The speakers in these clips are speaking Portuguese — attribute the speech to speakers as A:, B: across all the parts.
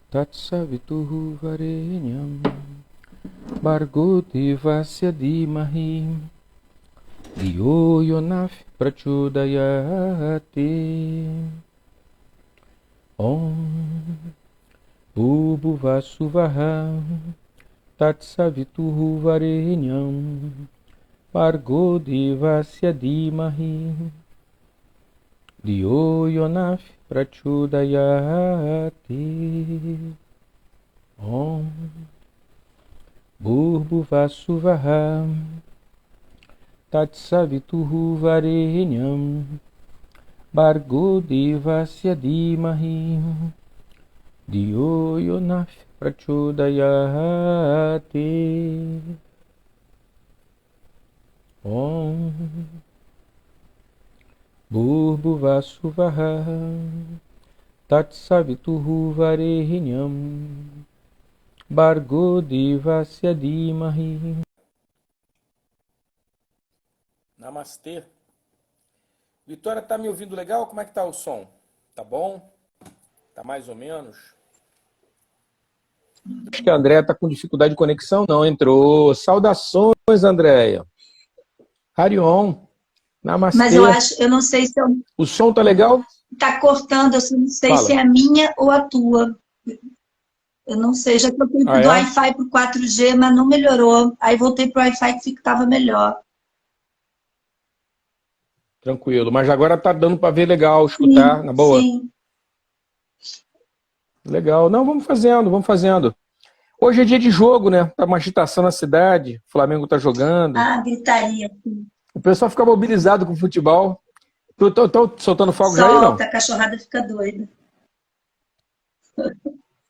A: Tatsavituhu varenyam Bhargo devasya dhimahi Dhiyo yonah prachodayate Om Bhuvasuvaha Tatsavituhu varenyam Bhargo devasya dhimahi Dhiyo yonah prachodayate Om Bhuvasuvaha Tatsavituhu varenyam Bhargo devasya dhimahi Dhiyo yonah prachodayate Om Bhuvasuvaha Tatsavituhu varenyam Bhargo devasya dhimahi.
B: Namastê. Vitória, tá me ouvindo legal? Como é que tá o som? Tá bom? Tá mais ou menos?
A: Acho que a Andréia tá com dificuldade de conexão, não. Entrou. Saudações, Andréia. Harion. Namastê.
C: Mas eu não sei se
A: O som tá legal?
C: tá cortando, eu não sei se é a minha ou a tua. Eu não sei, já troquei do Wi-Fi para o 4G, mas não melhorou. Aí voltei para o Wi-Fi que estava melhor.
A: Tranquilo, mas agora tá dando para ver legal, escutar,
C: sim,
A: na boa?
C: Sim.
A: Legal. Não, vamos fazendo, vamos fazendo. Hoje é dia de jogo, né? Tá uma agitação na cidade, o Flamengo tá jogando.
C: Ah, gritaria.
A: O pessoal fica mobilizado com o futebol. Tô soltando fogo já aí, não?
C: Solta, a cachorrada fica doida.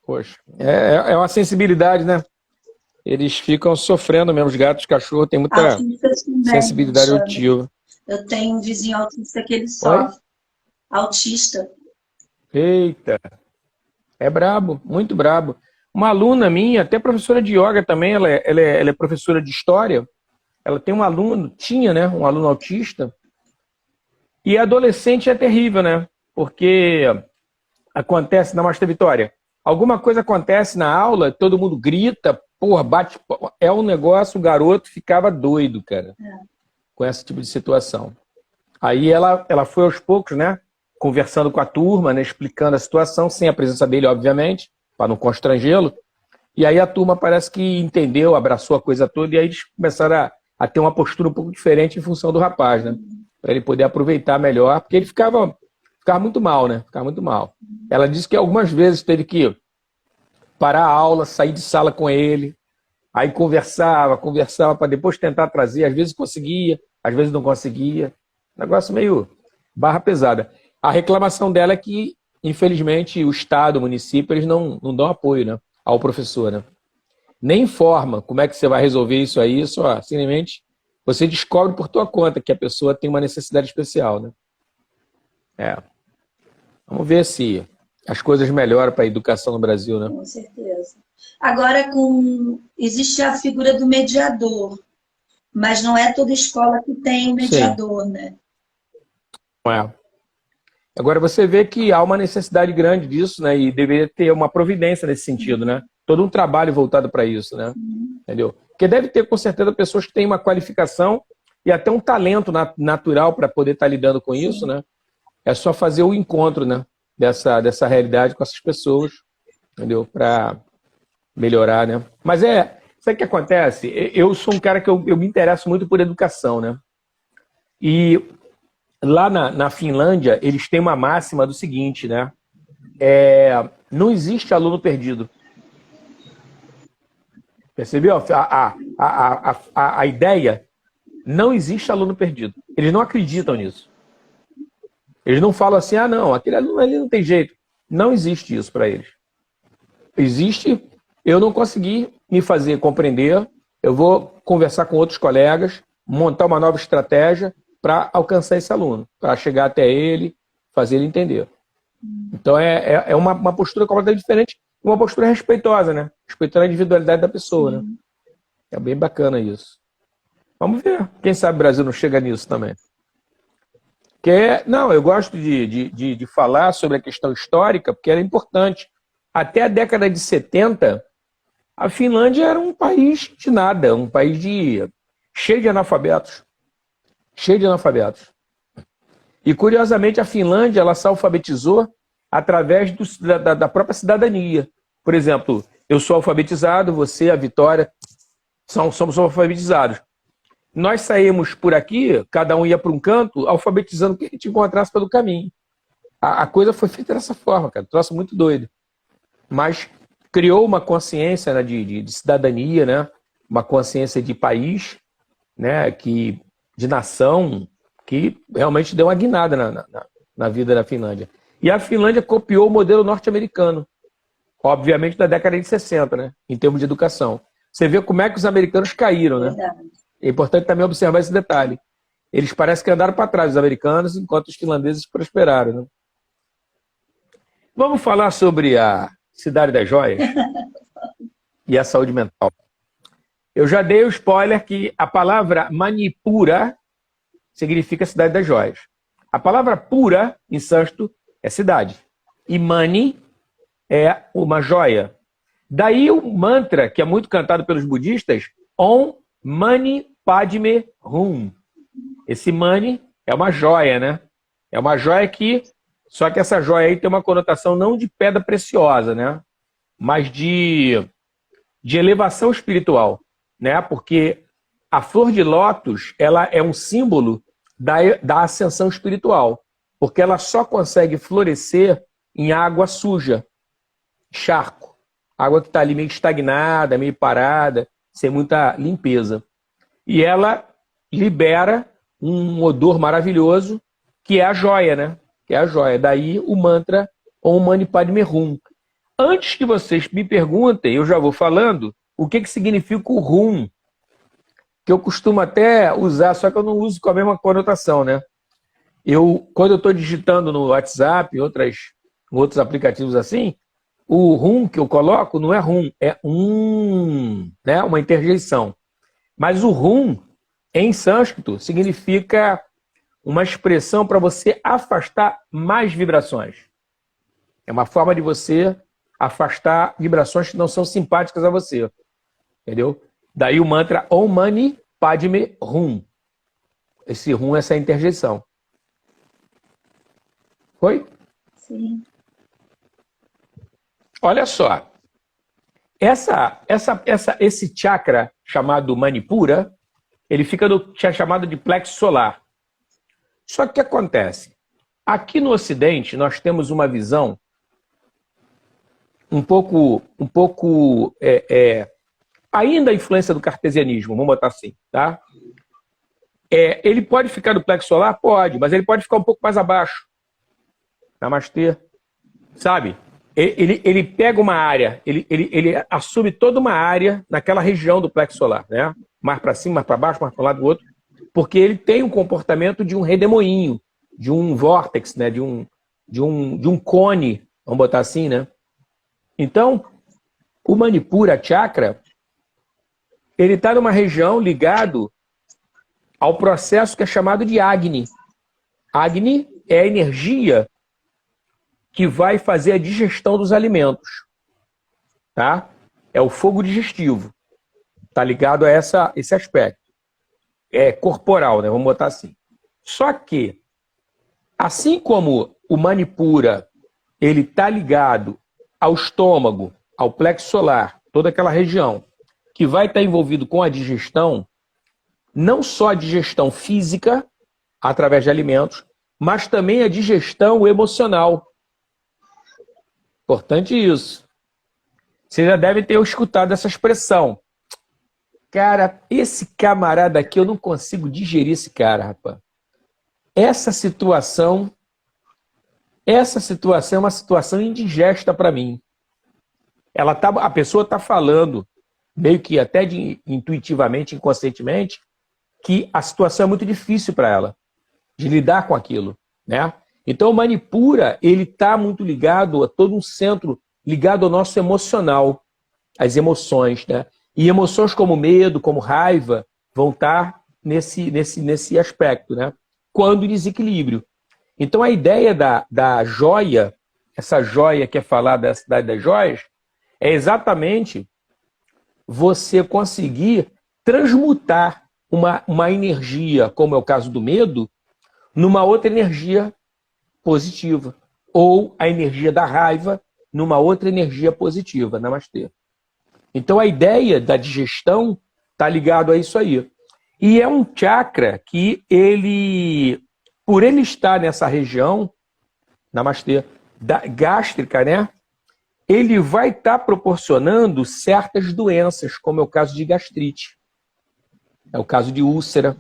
A: Poxa, é uma sensibilidade, né? Eles ficam sofrendo mesmo, os gatos, cachorro, tem muita sensibilidade auditiva.
C: Eu tenho um vizinho autista que ele sofre. Autista.
A: Eita, é brabo, muito brabo. Uma aluna minha, até professora de yoga também, ela é professora de história, ela tem um aluno, tinha, né, um aluno autista, e adolescente é terrível, né? Porque acontece, Namastê Vitória, alguma coisa acontece na aula, todo mundo grita, porra, bate, é um negócio, o garoto ficava doido, cara, com esse tipo de situação. Aí ela foi aos poucos, né, conversando com a turma, né, explicando a situação, sem a presença dele, obviamente, para não constrangê-lo, e aí a turma parece que entendeu, abraçou a coisa toda, e aí eles começaram a ter uma postura um pouco diferente em função do rapaz, né, para ele poder aproveitar melhor, porque ele ficava muito mal, né, ficava muito mal. Ela disse que algumas vezes teve que parar a aula, sair de sala com ele, aí conversava para depois tentar trazer, às vezes conseguia, às vezes não conseguia, negócio meio barra pesada. A reclamação dela é que, infelizmente, o Estado, o município, eles não dão apoio, né, ao professor, né? Nem informa como é que você vai resolver isso aí, só simplesmente você descobre por tua conta que a pessoa tem uma necessidade especial, né? Vamos ver se as coisas melhoram para a educação no Brasil, né?
C: Com certeza. Agora, existe a figura do mediador, mas não é toda escola que tem mediador, né?
A: Agora você vê que há uma necessidade grande disso, né? E deveria ter uma providência nesse sentido, né? Todo um trabalho voltado para isso, né? Entendeu? Porque deve ter, com certeza, pessoas que têm uma qualificação e até um talento natural para poder estar lidando com isso, né? É só fazer o encontro, né, dessa realidade com essas pessoas, entendeu? Para melhorar, né? Mas sabe o que acontece? Eu sou um cara que eu me interesso muito por educação, né? E lá na Finlândia, eles têm uma máxima do seguinte, né? Não existe aluno perdido. Percebeu? A ideia, não existe aluno perdido. Eles não acreditam nisso. Eles não falam assim, não, aquele aluno ali não tem jeito. Não existe isso para eles. Existe, eu não consegui me fazer compreender, eu vou conversar com outros colegas, montar uma nova estratégia para alcançar esse aluno, para chegar até ele, fazer ele entender. Então é uma postura completamente diferente, uma postura respeitosa, né? Respeitando a individualidade da pessoa, né? É bem bacana isso. Vamos ver. Quem sabe o Brasil não chega nisso também. Não, eu gosto de falar sobre a questão histórica, porque ela é importante. Até a década de 70, a Finlândia era um país de nada, um país cheio de analfabetos. Cheio de analfabetos. E, curiosamente, a Finlândia ela se alfabetizou através da própria cidadania. Por exemplo, eu sou alfabetizado, você, a Vitória, somos alfabetizados. Nós saímos por aqui, cada um ia para um canto, alfabetizando o que a gente encontrasse pelo caminho. A coisa foi feita dessa forma, cara. Troço muito doido. Mas criou uma consciência, né, de cidadania, né? Uma consciência de país, né, de nação, que realmente deu uma guinada na vida da Finlândia. E a Finlândia copiou o modelo norte-americano, obviamente da década de 60, né, em termos de educação. Você vê como é que os americanos caíram, né?
C: Verdade.
A: É importante também observar esse detalhe. Eles parecem que andaram para trás, os americanos, enquanto os finlandeses prosperaram, né? Vamos falar sobre a Cidade das Joias e a saúde mental. Eu já dei o spoiler que a palavra Manipura significa Cidade das Joias. A palavra pura, em sânscrito, é cidade. E Mani é uma joia. Daí o mantra, que é muito cantado pelos budistas, Om Mani Padme Hum. Esse Mani é uma joia, né? É uma joia só que essa joia aí tem uma conotação não de pedra preciosa, né? Mas de elevação espiritual, né? Porque a flor de lótus, ela é um símbolo da ascensão espiritual, porque ela só consegue florescer em água suja, charco, água que está ali meio estagnada, meio parada, sem muita limpeza. E ela libera um odor maravilhoso, que é a joia, né? Que é a joia. Daí o mantra Om Mani Padme Hum. Antes que vocês me perguntem, eu já vou falando o que significa o Hum, que eu costumo até usar, só que eu não uso com a mesma conotação, né? Quando eu estou digitando no WhatsApp, outros aplicativos assim, o Hum que eu coloco não é Hum, é né? Uma interjeição. Mas o Hum, em sânscrito, significa uma expressão para você afastar mais vibrações. É uma forma de você afastar vibrações que não são simpáticas a você. Entendeu? Daí o mantra Om Mani Padme Hum. Esse Hum é essa interjeição. Foi?
C: Sim.
A: Olha só. Esse chakra chamado Manipura, ele fica no chamado de plexo solar. Só que o que acontece? Aqui no Ocidente, nós temos uma visão um pouco ainda a influência do cartesianismo, vamos botar assim, tá? Ele pode ficar no plexo solar? Pode, mas ele pode ficar um pouco mais abaixo. Namastê. Sabe? Ele pega uma área, ele assume toda uma área naquela região do plexo solar, né? Mais para cima, mais para baixo, mais para um lado do outro, porque ele tem um comportamento de um redemoinho, de um vórtex, né? de um cone, vamos botar assim, né? Então, o Manipura Chakra, ele está numa região ligado ao processo que é chamado de Agni. Agni é a energia que vai fazer a digestão dos alimentos. Tá? É o fogo digestivo. Está ligado a esse aspecto. É corporal, né? Vamos botar assim. Só que, assim como o Manipura ele está ligado ao estômago, ao plexo solar, toda aquela região, que vai estar envolvido com a digestão, não só a digestão física, através de alimentos, mas também a digestão emocional. Importante isso. Você já deve ter escutado essa expressão. Cara, esse camarada aqui, eu não consigo digerir esse cara, rapaz. Essa situação é uma situação indigesta para mim. A pessoa está falando, meio que até intuitivamente, inconscientemente, que a situação é muito difícil para ela, de lidar com aquilo, né? Então o Manipura, ele está muito ligado a todo um centro, ligado ao nosso emocional, às emoções, né? E emoções como medo, como raiva, vão estar nesse aspecto, né? Quando em desequilíbrio. Então a ideia da joia, essa joia que é falar da cidade das joias, é exatamente você conseguir transmutar uma energia, como é o caso do medo, numa outra energia positiva. Ou a energia da raiva numa outra energia positiva. Namastê. Então a ideia da digestão está ligado a isso aí. E é um chakra que ele, por ele estar nessa região, namastê, gástrica, né? Ele vai estar proporcionando certas doenças, como é o caso de gastrite. É o caso de úlcera.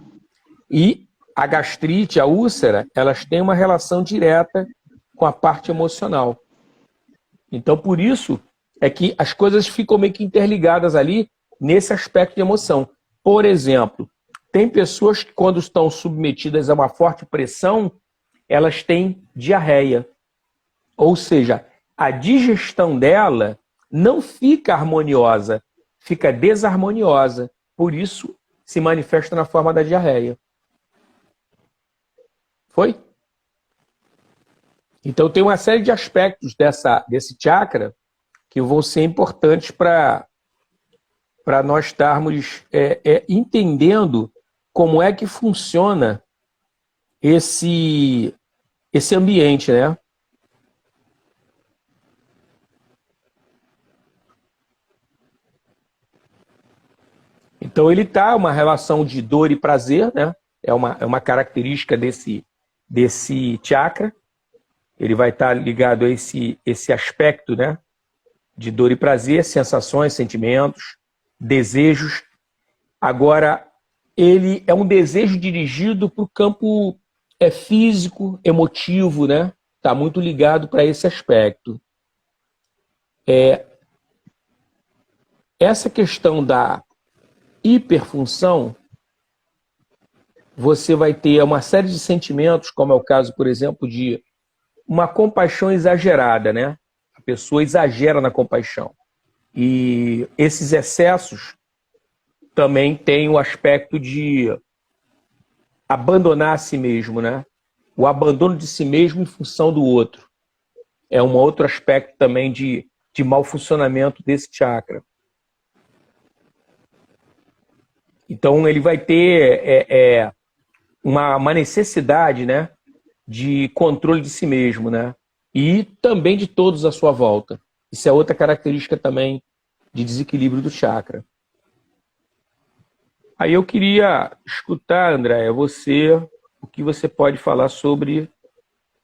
A: E a gastrite, a úlcera, elas têm uma relação direta com a parte emocional. Então, por isso é que as coisas ficam meio que interligadas ali nesse aspecto de emoção. Por exemplo, tem pessoas que, quando estão submetidas a uma forte pressão, elas têm diarreia. Ou seja, a digestão dela não fica harmoniosa, fica desarmoniosa. Por isso, se manifesta na forma da diarreia. Foi? Então, tem uma série de aspectos desse chakra que vão ser importantes para nós estarmos entendendo como é que funciona esse ambiente, né? Então, ele está uma relação de dor e prazer, né? É uma característica desse chakra. Ele vai estar ligado a esse aspecto, né? De dor e prazer, sensações, sentimentos, desejos. Agora, ele é um desejo dirigido para o campo físico, emotivo, né? Está muito ligado para esse aspecto. Essa questão da hiperfunção, você vai ter uma série de sentimentos, como é o caso, por exemplo, de uma compaixão exagerada, né? A pessoa exagera na compaixão. E esses excessos também têm o aspecto de abandonar a si mesmo, né? O abandono de si mesmo em função do outro. É um outro aspecto também de mau funcionamento desse chakra. Então ele vai ter uma necessidade, né, de controle de si mesmo, né? E também de todos à sua volta. Isso é outra característica também de desequilíbrio do chakra. Aí eu queria escutar, Andréia, o que você pode falar sobre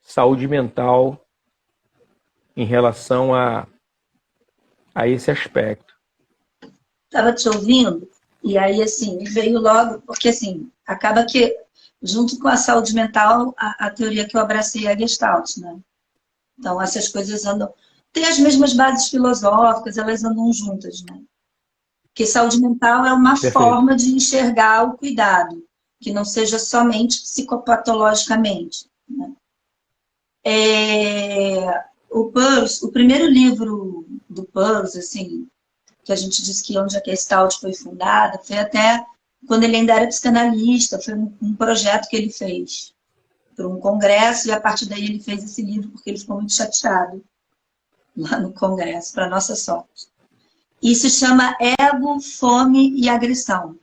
A: saúde mental em relação a esse aspecto.
C: Estava te ouvindo, e aí, assim, veio logo, porque, assim, acaba que, junto com a saúde mental, a teoria que eu abracei é a Gestalt, né? Então, essas coisas andam... Tem as mesmas bases filosóficas, elas andam juntas, né? Porque saúde mental é uma
A: Perfeito.
C: forma de enxergar o cuidado, que não seja somente psicopatologicamente, né? O Peirce, o primeiro livro do Peirce, assim, que a gente disse que onde a Gestalt foi fundada, foi até quando ele ainda era psicanalista, foi um projeto que ele fez para um congresso, e a partir daí ele fez esse livro porque ele ficou muito chateado lá no congresso, para nossa sorte. E se chama Ego, Fome e Agressão.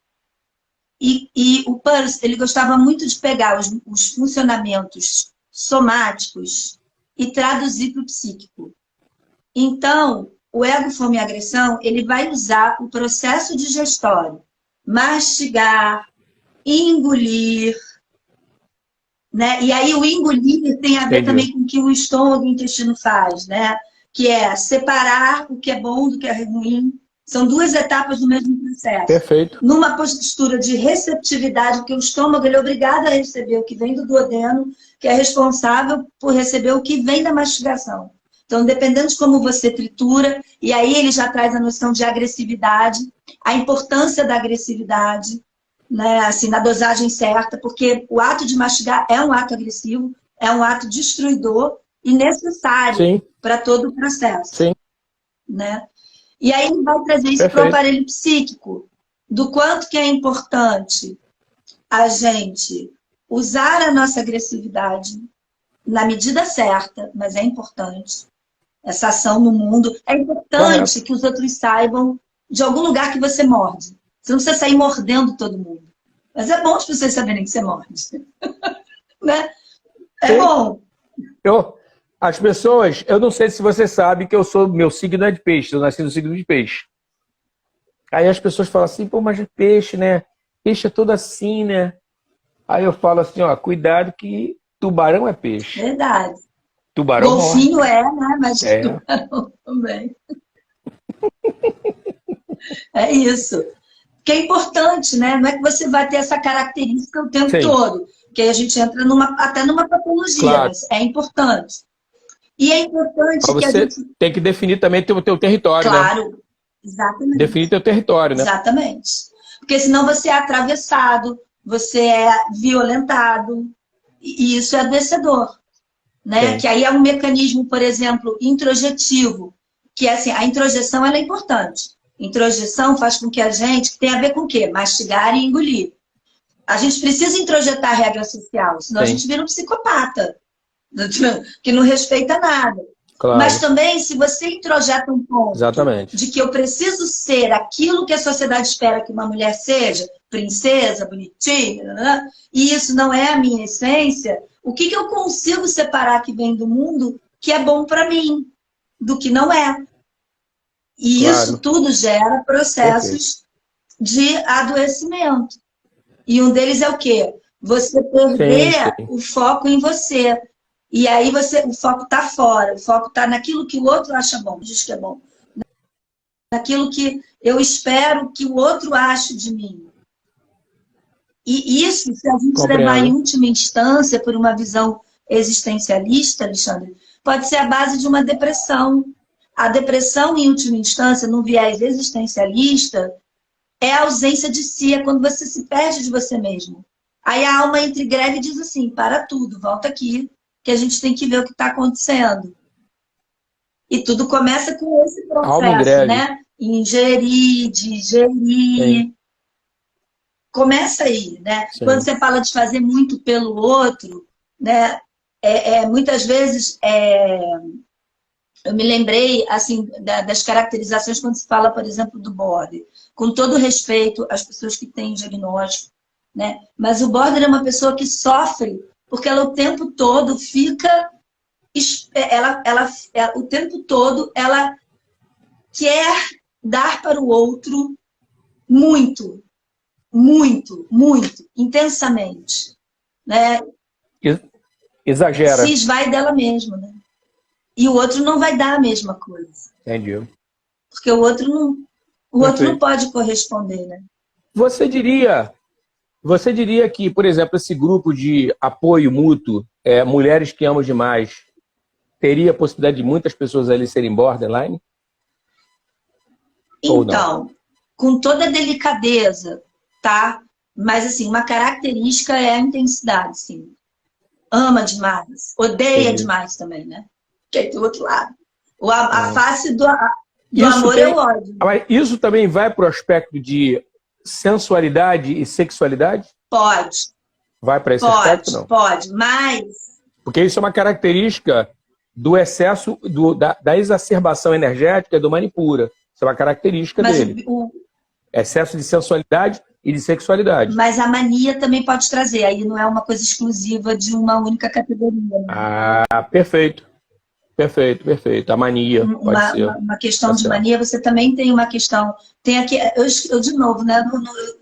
C: E o Peirce, ele gostava muito de pegar os funcionamentos somáticos e traduzir para o psíquico. Então, o ego, fome e agressão, ele vai usar o processo digestório, mastigar, engolir, né? E aí o engolir tem a ver também com o que o estômago e o intestino faz, né? Que é separar o que é bom do que é ruim. São duas etapas do mesmo processo.
A: Perfeito.
C: Numa postura de receptividade, porque o estômago ele é obrigado a receber o que vem do duodeno, que é responsável por receber o que vem da mastigação. Então, dependendo de como você tritura, e aí ele já traz a noção de agressividade, a importância da agressividade, né, assim, na dosagem certa, porque o ato de mastigar é um ato agressivo, é um ato destruidor e necessário para todo o processo.
A: Sim.
C: Né? E aí ele vai trazer isso para o aparelho psíquico, do quanto que é importante a gente usar a nossa agressividade, na medida certa, mas é importante. Essa ação no mundo. É importante que os outros saibam de algum lugar que você morde. Você não precisa sair mordendo todo mundo. Mas é bom as pessoas saberem que você morde. Né? É bom.
A: As pessoas, eu não sei se você sabe que meu signo é de peixe, eu nasci no signo de peixe. Aí as pessoas falam assim, pô, mas é peixe, né? Peixe é todo assim, né? Aí eu falo assim, ó, cuidado que tubarão é peixe.
C: Verdade.
A: Tubarão
C: Golfinho
A: morre.
C: né? Mas tubarão também. É isso. Que é importante, né? Não é que você vai ter essa característica o tempo todo. Porque aí a gente entra até numa patologia, mas é importante. E é importante
A: que a gente... tem que definir também o teu território, né?
C: Claro, exatamente.
A: Definir teu território, né?
C: Exatamente. Porque senão você é atravessado, você é violentado, e isso é adoecedor. Né? Que aí é um mecanismo, por exemplo, introjetivo, que é assim, a introjeção ela é importante. Introjeção faz com que a gente, que tem a ver com o quê? Mastigar e engolir. A gente precisa introjetar a regra social, senão a gente vira um psicopata, que não respeita nada. Claro. Mas também, se você introjeta um ponto de que eu preciso ser aquilo que a sociedade espera que uma mulher seja, princesa, bonitinha, e isso não é a minha essência, o que eu consigo separar que vem do mundo que é bom para mim, do que não é? E isso tudo gera processos de adoecimento. E um deles é o quê? Você perder o foco em você. E aí o foco está fora, o foco está naquilo que o outro acha bom, diz que é bom. Naquilo que eu espero que o outro ache de mim. E isso, se a gente levar em última instância por uma visão existencialista, Alexandre, pode ser a base de uma depressão. A depressão, em última instância, num viés existencialista, é a ausência de si, é quando você se perde de você mesmo. Aí a alma entra em greve e diz assim, para tudo, volta aqui, que a gente tem que ver o que está acontecendo. E tudo começa com esse processo, né? Ingerir, digerir. Começa aí, né? Sim. Quando você fala de fazer muito pelo outro, né? Muitas vezes, eu me lembrei assim, das caracterizações quando se fala, por exemplo, do border. Com todo respeito às pessoas que têm diagnóstico, né? Mas o border é uma pessoa que sofre porque ela o tempo todo fica... o tempo todo ela quer dar para o outro muito, muito, muito, intensamente. Né?
A: Exagera.
C: Se esvai dela mesma, né? E o outro não vai dar a mesma coisa.
A: Entendi.
C: Porque o outro não pode corresponder, né?
A: Você diria que, por exemplo, esse grupo de apoio mútuo, mulheres que amam demais, teria a possibilidade de muitas pessoas ali serem borderline?
C: Então, com toda a delicadeza, tá? Mas, assim, uma característica é a intensidade, sim. Ama demais, odeia demais também, né? Que aí tem o outro lado. A face do amor é o ódio.
A: Mas isso também vai para o aspecto de sensualidade e sexualidade?
C: Pode.
A: Vai para esse aspecto, não?
C: Pode, mas...
A: Porque isso é uma característica do excesso, da exacerbação energética do Manipura. Isso é uma característica dele. Excesso de sensualidade e de sexualidade.
C: Mas a mania também pode trazer. Aí não é uma coisa exclusiva de uma única categoria. Né?
A: Ah, perfeito. Perfeito. A mania pode ser.
C: Uma questão de mania, você também tem uma questão... Tem aqui, eu de novo, né?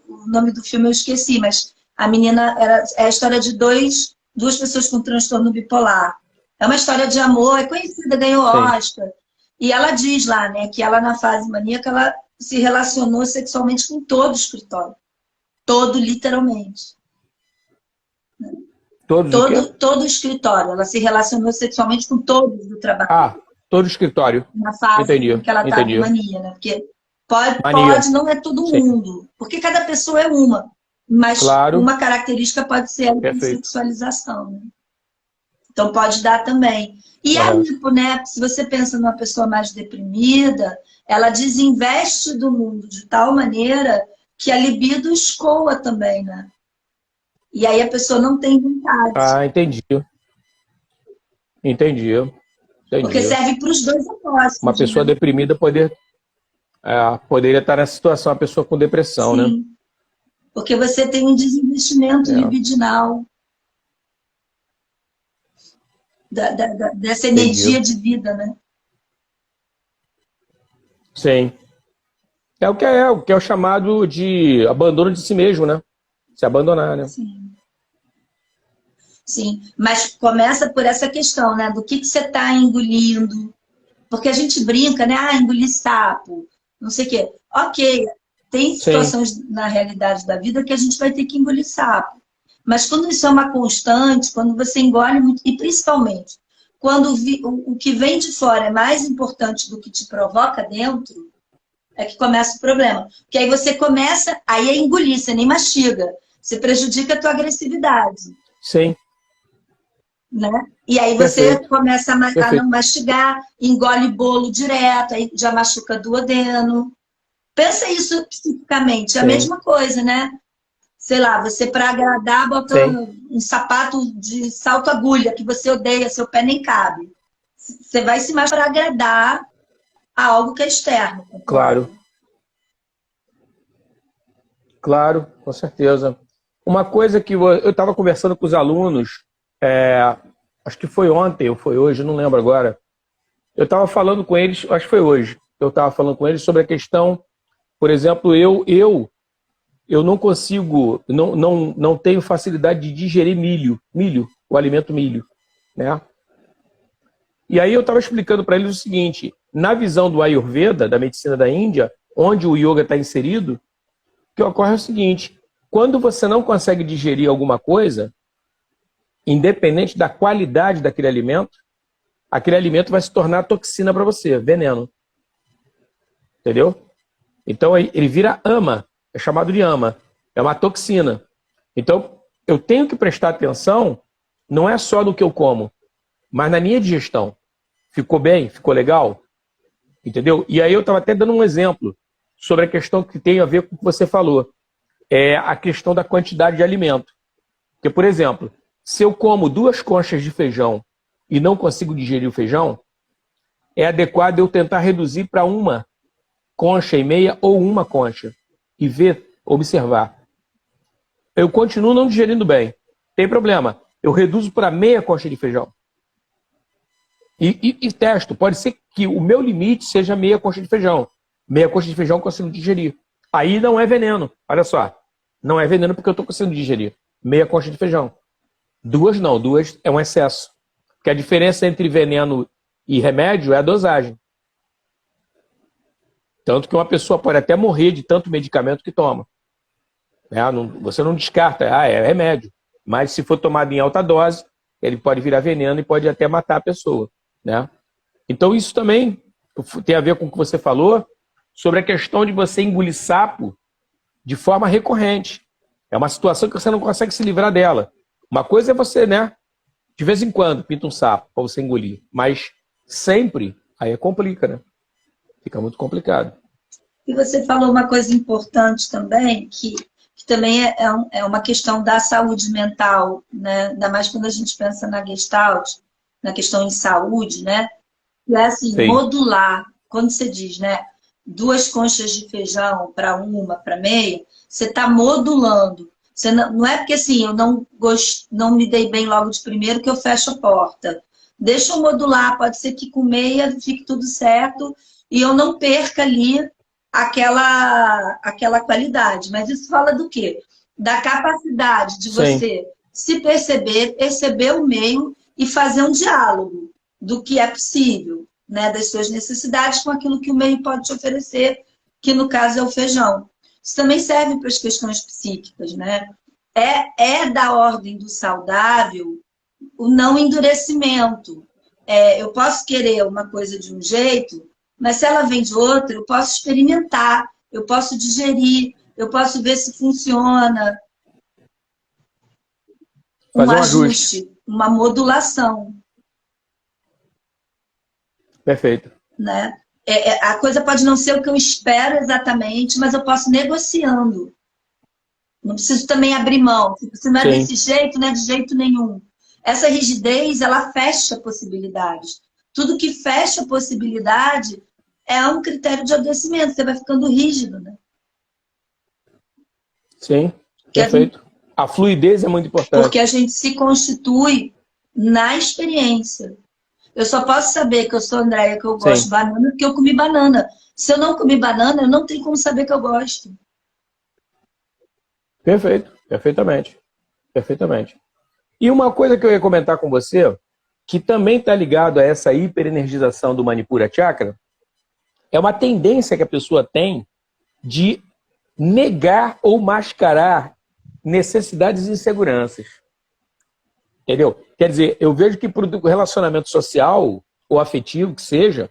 C: O nome do filme eu esqueci, mas a menina é a história de duas pessoas com transtorno bipolar. É uma história de amor, é conhecida, ganhou Oscar. E ela diz lá, né, que ela na fase maníaca, ela se relacionou sexualmente com todo o escritório. Todo, literalmente. Todo o escritório. Ela se relacionou sexualmente com todos do trabalho.
A: Ah, todo o escritório.
C: Na fase em que ela está em mania, né? Porque pode, não é todo mundo. Porque cada pessoa é uma. Mas uma característica pode ser a sexualização, né? Então pode dar também. E a lipo, né? Se você pensa numa pessoa mais deprimida, ela desinveste do mundo de tal maneira que a libido escoa também, né? E aí a pessoa não tem vontade.
A: Ah, entendi. Entendi.
C: Porque
A: Entendi.
C: serve para os dois
A: Uma
C: opostos,
A: pessoa
C: né?
A: deprimida poderia estar nessa situação, uma pessoa com depressão, né?
C: Sim, porque você tem um desinvestimento
A: É,
C: libidinal dessa
A: entendi.
C: energia de vida, né?
A: Sim. É o que é o chamado de abandono de si mesmo, né? Se abandonar, né?
C: Sim. Sim, mas começa por essa questão, né? Do que você está engolindo. Porque a gente brinca, né? Ah, engolir sapo, não sei o quê. Ok, tem
A: Sim,
C: situações na realidade da vida que a gente vai ter que engolir sapo. Mas quando isso é uma constante, quando você engole muito, e principalmente quando o que vem de fora é mais importante do que te provoca dentro, é que começa o problema. Porque aí você começa, aí é engolir, você nem mastiga. Você prejudica a tua agressividade.
A: sim.
C: Né? E aí você
A: Perfeito.
C: começa a
A: Perfeito.
C: não mastigar, engole bolo direto, aí já machuca duodeno. Pensa isso psiquicamente, é a
A: Sim,
C: mesma coisa, né? Sei lá, você para agradar bota
A: sim.
C: um sapato de salto agulha que você odeia, seu pé nem cabe. Você vai se mais para agradar a algo que é externo,
A: Claro,
C: concorda?
A: claro, com certeza. Uma coisa que eu estava conversando com os alunos, acho que foi ontem ou foi hoje, não lembro agora. Eu estava falando com eles, acho que foi hoje. Eu estava falando com eles sobre a questão, por exemplo, eu não consigo, não tenho facilidade de digerir milho, o alimento milho, né? E aí eu estava explicando para eles o seguinte: na visão do Ayurveda, da medicina da Índia, onde o yoga está inserido, o que ocorre é o seguinte: quando você não consegue digerir alguma coisa, independente da qualidade daquele alimento vai se tornar toxina para você, veneno, entendeu? Então ele vira ama, é chamado de ama, é uma toxina. Então eu tenho que prestar atenção, não é só no que eu como, mas na minha digestão. Ficou bem? Ficou legal? Entendeu? E aí eu estava até dando um exemplo sobre a questão que tem a ver com o que você falou. É a questão da quantidade de alimento. Porque, por exemplo, se eu como 2 conchas de feijão e não consigo digerir o feijão, é adequado eu tentar reduzir para 1,5 concha ou 1 concha e observar. Eu continuo não digerindo bem. Tem problema. Eu reduzo para meia concha de feijão. E testo. Pode ser que o meu limite seja meia concha de feijão. Meia concha de feijão eu consigo digerir. Aí não é veneno. Olha só. Não é veneno porque eu estou conseguindo digerir. Meia concha de feijão. 2 não. 2 é um excesso. Porque a diferença entre veneno e remédio é a dosagem. Tanto que uma pessoa pode até morrer de tanto medicamento que toma. Você não descarta. É remédio. Mas se for tomado em alta dose, ele pode virar veneno e pode até matar a pessoa. Né? Então isso também tem a ver com o que você falou sobre a questão de você engolir sapo de forma recorrente. É uma situação que você não consegue se livrar dela. Uma coisa é você, né, de vez em quando, pinta um sapo para você engolir. Mas sempre, aí complica, né? Fica muito complicado.
C: E você falou uma coisa importante também, que também é uma questão da saúde mental, né? Ainda mais quando a gente pensa na Gestalt, na questão em saúde, né? E é assim,
A: Sim,
C: modular, quando você diz, né? 2 conchas de feijão para uma, para meia, você está modulando. Você não é porque assim, eu não me dei bem logo de primeiro que eu fecho a porta. Deixa eu modular, pode ser que com meia fique tudo certo e eu não perca ali aquela qualidade. Mas isso fala do quê? Da capacidade de
A: sim,
C: você se perceber, perceber o meio e fazer um diálogo do que é possível, né, das suas necessidades com aquilo que o meio pode te oferecer, que no caso é o feijão. Isso também serve para as questões psíquicas, né? É da ordem do saudável o não endurecimento. Eu posso querer uma coisa de um jeito, mas se ela vem de outro, eu posso experimentar, eu posso digerir, eu posso ver se funciona. Um
A: fazer um ajuste.
C: ajuste, uma modulação,
A: Perfeito.
C: né? A coisa pode não ser o que eu espero exatamente, mas eu posso ir negociando. Não preciso também abrir mão. Se não é
A: Sim,
C: desse jeito, não é de jeito nenhum. essa rigidez, ela fecha possibilidades. Tudo que fecha possibilidade é um critério de adoecimento. Você vai ficando rígido, né?
A: Sim, perfeito. A fluidez é muito importante.
C: Porque a gente se constitui na experiência. Eu só posso saber que eu sou Andréia, que eu gosto de banana, porque eu comi banana. Se eu não comi banana, eu não tenho como saber que eu gosto.
A: Perfeito, perfeitamente. Perfeitamente. E uma coisa que eu ia comentar com você, que também está ligado a essa hiperenergização do Manipura Chakra, é uma tendência que a pessoa tem de negar ou mascarar necessidades e inseguranças. Entendeu? Quer dizer, eu vejo que para o relacionamento social ou afetivo, que seja,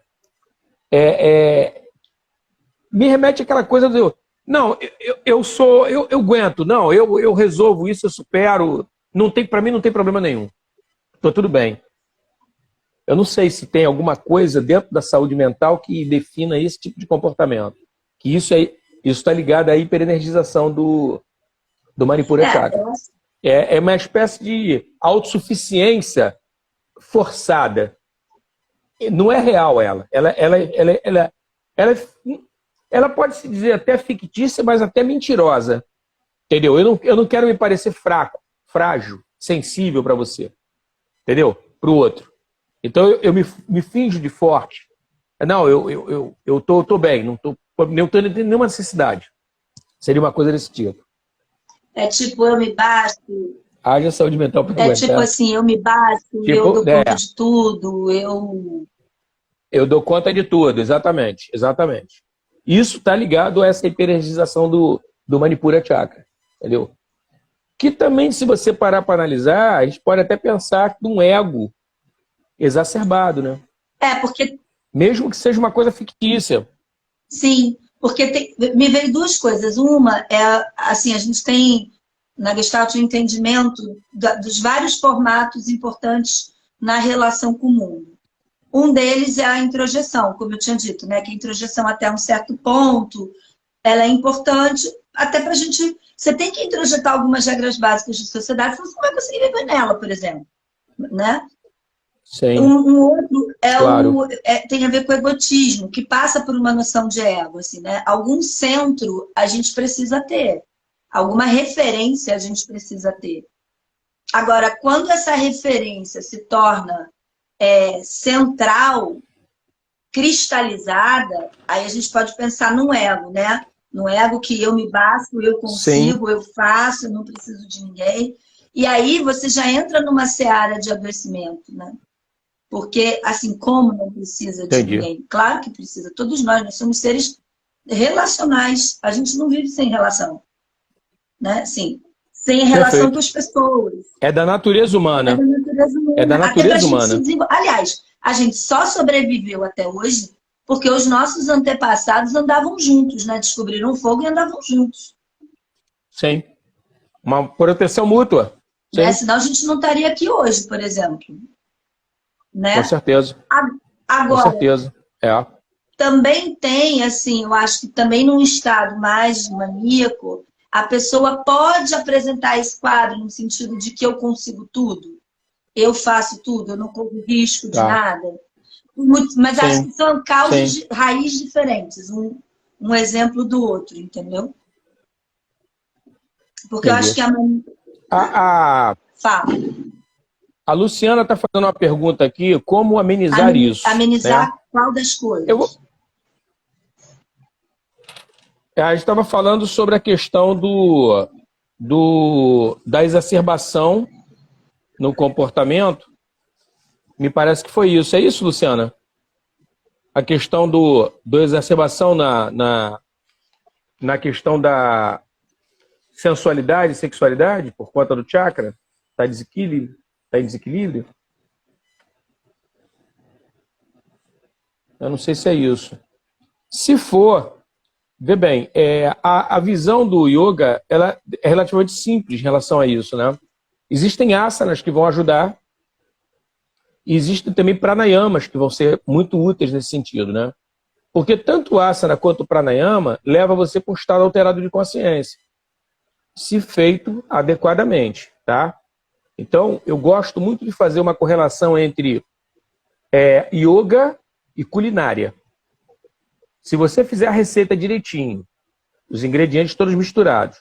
A: me remete àquela coisa do... Não, eu aguento, não, eu resolvo isso, eu supero. Para mim não tem problema nenhum. Estou tudo bem. Eu não sei se tem alguma coisa dentro da saúde mental que defina esse tipo de comportamento. Que isso está ligado à hiperenergização do Manipura Chakra. É uma espécie de autossuficiência forçada. Não é real ela. Ela pode se dizer até fictícia, mas até mentirosa. Entendeu? Eu não quero me parecer fraco, frágil, sensível para você. Entendeu? Para o outro. Então eu me finjo de forte. Não, eu tô bem, não tô tendo nenhuma necessidade. Seria uma coisa desse tipo.
C: É tipo, eu me basto.
A: Haja saúde mental para aguentar.
C: Tipo assim, eu me basto, eu dou conta de tudo,
A: Eu dou conta de tudo, exatamente. Exatamente. Isso está ligado a essa hiperenergização do Manipura Chakra. Entendeu? Que também, se você parar para analisar, a gente pode até pensar num ego exacerbado, né?
C: Porque...
A: Mesmo que seja uma coisa fictícia.
C: Sim, porque me veio duas coisas. Uma é, assim, a gente tem na Gestalt o entendimento dos vários formatos importantes na relação com o mundo. Um deles é a introjeção, como eu tinha dito, né? Que a introjeção até um certo ponto, ela é importante até para a gente... Você tem que introjetar algumas regras básicas de sociedade, senão você não vai conseguir viver nela, por exemplo. Né?
A: Sim.
C: Um outro
A: Claro.
C: Tem a ver com o egotismo, que passa por uma noção de ego. Assim, né? Algum centro a gente precisa ter. Alguma referência a gente precisa ter. Agora, quando essa referência se torna central, cristalizada, aí a gente pode pensar no ego, né? No ego que eu me basto, eu consigo, eu faço, eu não preciso de ninguém. E aí você já entra numa seara de adoecimento, né? Porque, assim, como não precisa de ninguém? Claro que precisa. Todos nós somos seres relacionais. A gente não vive sem relação. Né? Assim, sem relação com as pessoas.
A: É da natureza humana.
C: É da natureza humana. Aliás, a gente só sobreviveu até hoje porque os nossos antepassados andavam juntos, né? Descobriram o fogo e andavam juntos.
A: Sim. Uma proteção mútua.
C: Né? Senão a gente não estaria aqui hoje, por exemplo. Né?
A: Com certeza.
C: Agora,
A: com certeza.
C: Também tem, assim, eu acho que também num estado mais maníaco, a pessoa pode apresentar esse quadro no sentido de que eu consigo tudo, eu faço tudo, eu não corro risco de nada. Mas acho que são causas de raiz diferentes, um exemplo do outro, entendeu? Porque eu acho que Fala.
A: A Luciana está fazendo uma pergunta aqui, como amenizar isso?
C: Amenizar, né? Qual das coisas?
A: A gente estava falando sobre a questão da exacerbação no comportamento. Me parece que foi isso. É isso, Luciana? A questão do exacerbação na questão da sensualidade e sexualidade por conta do chakra? Está em desequilíbrio? Eu não sei se é isso. Se for, vê bem, a visão do yoga ela é relativamente simples em relação a isso, né? Existem asanas que vão ajudar, e existem também pranayamas que vão ser muito úteis nesse sentido, né? Porque tanto o asana quanto o pranayama leva você para um estado alterado de consciência, se feito adequadamente, tá? Então, eu gosto muito de fazer uma correlação entre yoga e culinária. Se você fizer a receita direitinho, os ingredientes todos misturados,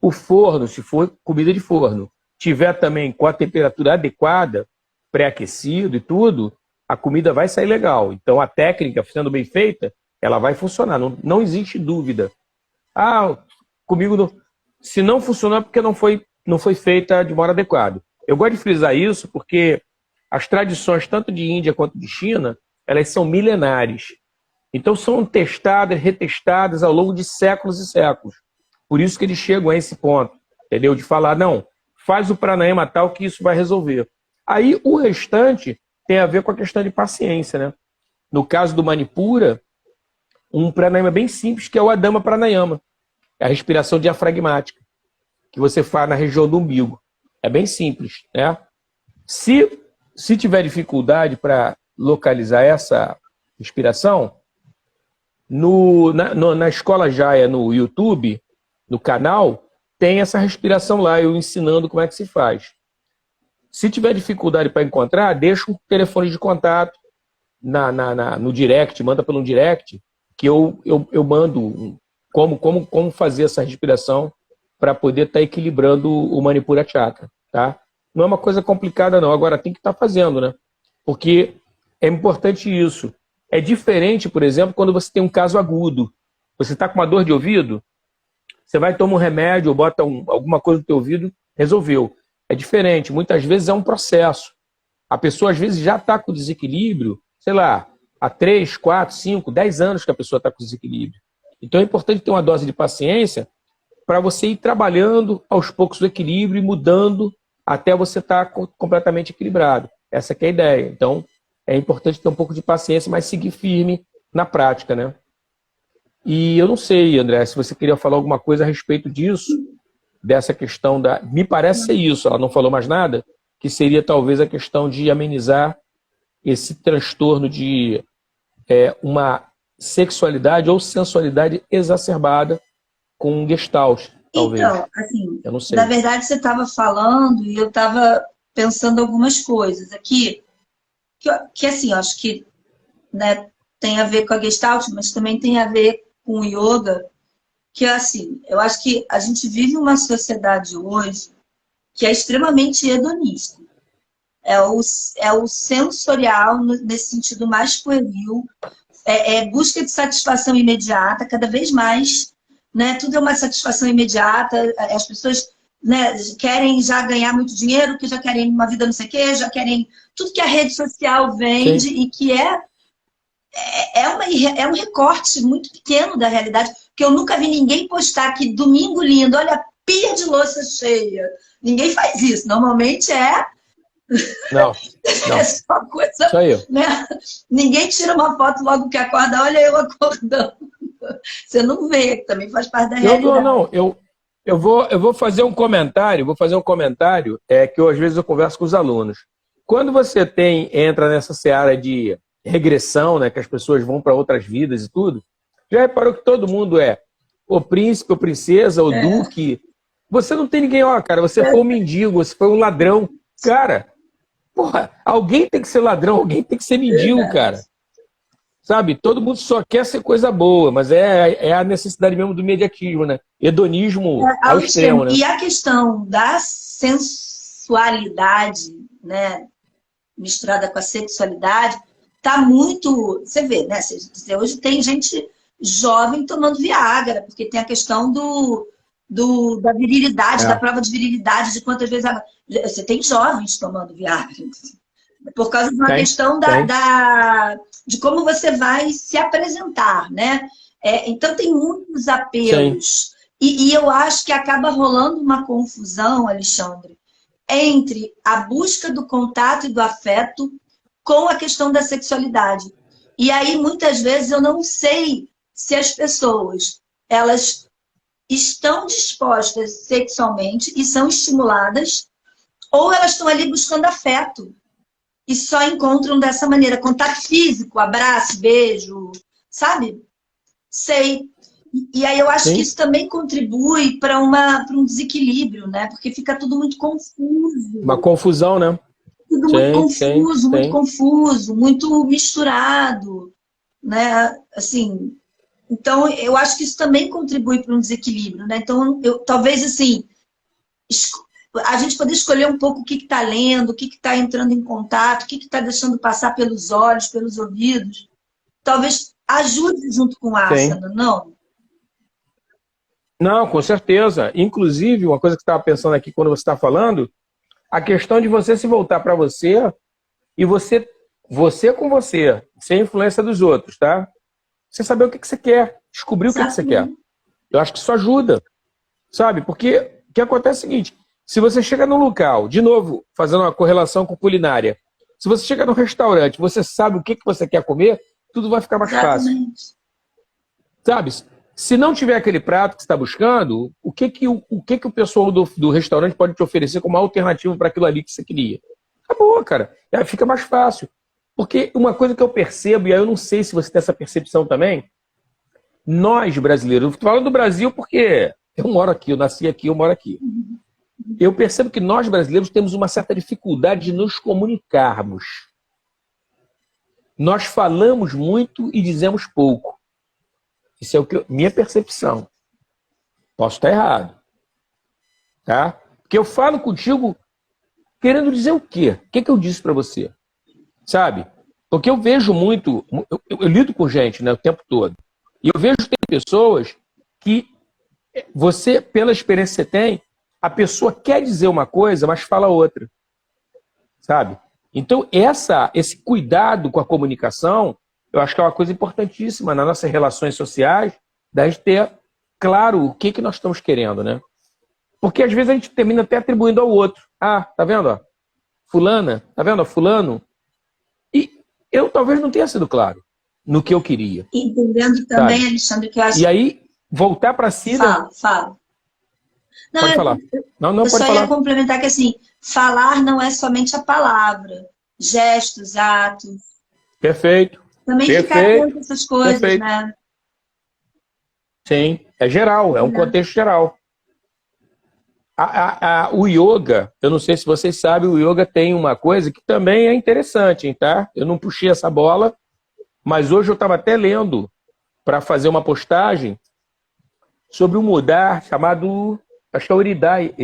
A: o forno, se for comida de forno, tiver também com a temperatura adequada, pré-aquecido e tudo, a comida vai sair legal. Então, a técnica, sendo bem feita, ela vai funcionar. Não existe dúvida. Comigo, se não funcionou é porque não foi feita de modo adequado. Eu gosto de frisar isso porque as tradições, tanto de Índia quanto de China, elas são milenares. Então, são testadas, retestadas ao longo de séculos e séculos. Por isso que eles chegam a esse ponto, entendeu? De falar, não, faz o pranayama tal que isso vai resolver. Aí, o restante tem a ver com a questão de paciência, né? No caso do Manipura, um pranayama bem simples, que é o Adama Pranayama. É a respiração diafragmática, que você faz na região do umbigo. É bem simples, né? Se tiver dificuldade para localizar essa respiração, na Escola Jaya, no YouTube, no canal, tem essa respiração lá, eu ensinando como é que se faz. Se tiver dificuldade para encontrar, deixa um telefone de contato no direct, manda pelo direct, que eu mando como fazer essa respiração para poder estar equilibrando o Manipura Chakra, tá? Não é uma coisa complicada não, agora tem que estar fazendo, né? Porque é importante isso. É diferente, por exemplo, quando você tem um caso agudo. Você está com uma dor de ouvido, você vai tomar um remédio ou bota alguma coisa no teu ouvido, resolveu. É diferente, muitas vezes é um processo. A pessoa às vezes já está com desequilíbrio, sei lá, há 3, 4, 5, 10 anos que a pessoa está com desequilíbrio. Então é importante ter uma dose de paciência para você ir trabalhando aos poucos o equilíbrio e mudando até você estar completamente equilibrado. Essa que é a ideia. Então é importante ter um pouco de paciência, mas seguir firme na prática, né? E eu não sei, André, se você queria falar alguma coisa a respeito disso, dessa questão da... Me parece ser isso, ela não falou mais nada, que seria talvez a questão de amenizar esse transtorno de uma sexualidade ou sensualidade exacerbada com um Gestalt, talvez.
C: Então, assim,
A: eu não sei.
C: na verdade você estava falando e eu estava pensando algumas coisas aqui, que assim, eu acho que, né, tem a ver com a Gestalt, mas também tem a ver com o Yoga, que assim, eu acho que a gente vive uma sociedade hoje que é extremamente hedonista. É o sensorial, nesse sentido mais pueril, busca de satisfação imediata, cada vez mais, né? Tudo é uma satisfação imediata, as pessoas, né, querem já ganhar muito dinheiro, que já querem uma vida não sei o quê, já querem tudo que a rede social vende. Sim. E que é um recorte muito pequeno da realidade, porque eu nunca vi ninguém postar que domingo lindo, olha, pia de louça cheia. Ninguém faz isso, normalmente
A: Não.
C: É só coisa,
A: só eu.
C: Né? Ninguém tira uma foto logo que acorda, olha eu acordando. Você não vê, também faz parte da realidade.
A: Eu vou fazer um comentário, que às vezes eu converso com os alunos. Quando você entra nessa seara de regressão, né, que as pessoas vão para outras vidas e tudo, já reparou que todo mundo é o príncipe, ou princesa, o duque. Você não tem ninguém, cara, você foi um mendigo, você foi um ladrão. Cara, porra, alguém tem que ser ladrão, alguém tem que ser mendigo, cara. Sabe? Todo mundo só quer ser coisa boa, mas é a necessidade mesmo do imediatismo, né? Hedonismo ao extremo, né?
C: E a questão da sensualidade, né, misturada com a sexualidade, tá muito... Você vê, né? Hoje tem gente jovem tomando Viagra, porque tem a questão da virilidade, da prova de virilidade, de quantas vezes... Você tem jovens tomando Viagra, por causa de uma questão de como você vai se apresentar, né? Então tem muitos apelos. E eu acho que acaba rolando uma confusão, Alexandre, entre a busca do contato e do afeto com a questão da sexualidade. E aí, muitas vezes, eu não sei se as pessoas, elas estão dispostas sexualmente e são estimuladas, ou elas estão ali buscando afeto e só encontram dessa maneira, contato físico, abraço, beijo, sabe? Sei. E aí eu acho que
A: Sim,
C: isso também contribui para um desequilíbrio, né? Porque fica tudo muito
A: uma
C: confuso,
A: confusão, né?
C: tudo
A: Sim, sim,
C: muito
A: sim.
C: confuso, muito misturado, né? Assim, então eu acho que isso também contribui para um desequilíbrio, né? Então, talvez assim, a gente poder escolher um pouco o que está lendo, o que está entrando em contato, o que está deixando passar pelos olhos, pelos ouvidos, talvez ajude junto com a
A: Sim.
C: asana, não?
A: Não, com certeza. Inclusive, uma coisa que você estava pensando aqui quando você está falando, a questão de você se voltar para você e você com você, sem influência dos outros, tá? Você saber o que que você quer, descobrir o que que você quer.
C: Exatamente.
A: Eu acho que isso ajuda, sabe? Porque o que acontece é o seguinte, se você chega num local, de novo, fazendo uma correlação com culinária, se você chega num restaurante, você sabe o que que você quer comer, tudo vai ficar mais fácil,
C: Exatamente.
A: sabe? Se não tiver aquele prato que você está buscando, o que que o pessoal do restaurante pode te oferecer como alternativa para aquilo ali que você queria? Acabou, cara. E aí fica mais fácil. Porque uma coisa que eu percebo, e aí eu não sei se você tem essa percepção também, nós brasileiros, eu estou falando do Brasil porque eu moro aqui, eu nasci aqui, eu moro aqui. Eu percebo que nós brasileiros temos uma certa dificuldade de nos comunicarmos. Nós falamos muito e dizemos pouco. Isso é minha percepção. Posso estar errado, tá? Porque eu falo contigo querendo dizer o quê? O que que eu disse para você? Sabe? Porque eu vejo muito, eu lido com gente, né, o tempo todo. E eu vejo que tem pessoas que você, pela experiência que você tem, a pessoa quer dizer uma coisa, mas fala outra, sabe? Então, esse cuidado com a comunicação, eu acho que é uma coisa importantíssima nas nossas relações sociais, da gente ter claro o que que nós estamos querendo, né? Porque às vezes a gente termina até atribuindo ao outro. Ah, tá vendo? Ó? Fulana, tá vendo? Ó, fulano. E eu talvez não tenha sido claro no que eu queria,
C: Entendendo
A: sabe?
C: também, Alexandre, que eu
A: E
C: acho.
A: aí, voltar para si, né?
C: Fala, fala. Não,
A: Pode falar. Não, não,
C: eu
A: pode
C: só ia
A: falar.
C: complementar que, assim, falar não é somente a palavra, gestos, atos.
A: Perfeito.
C: Também ficar atento
A: Perfeito.
C: a essas coisas,
A: Perfeito.
C: né?
A: Sim. É geral, é um contexto geral. O yoga, eu não sei se vocês sabem, o yoga tem uma coisa que também é interessante, hein, tá? Eu não puxei essa bola, mas hoje eu estava até lendo para fazer uma postagem sobre um mudar chamado, acho que é Iridai,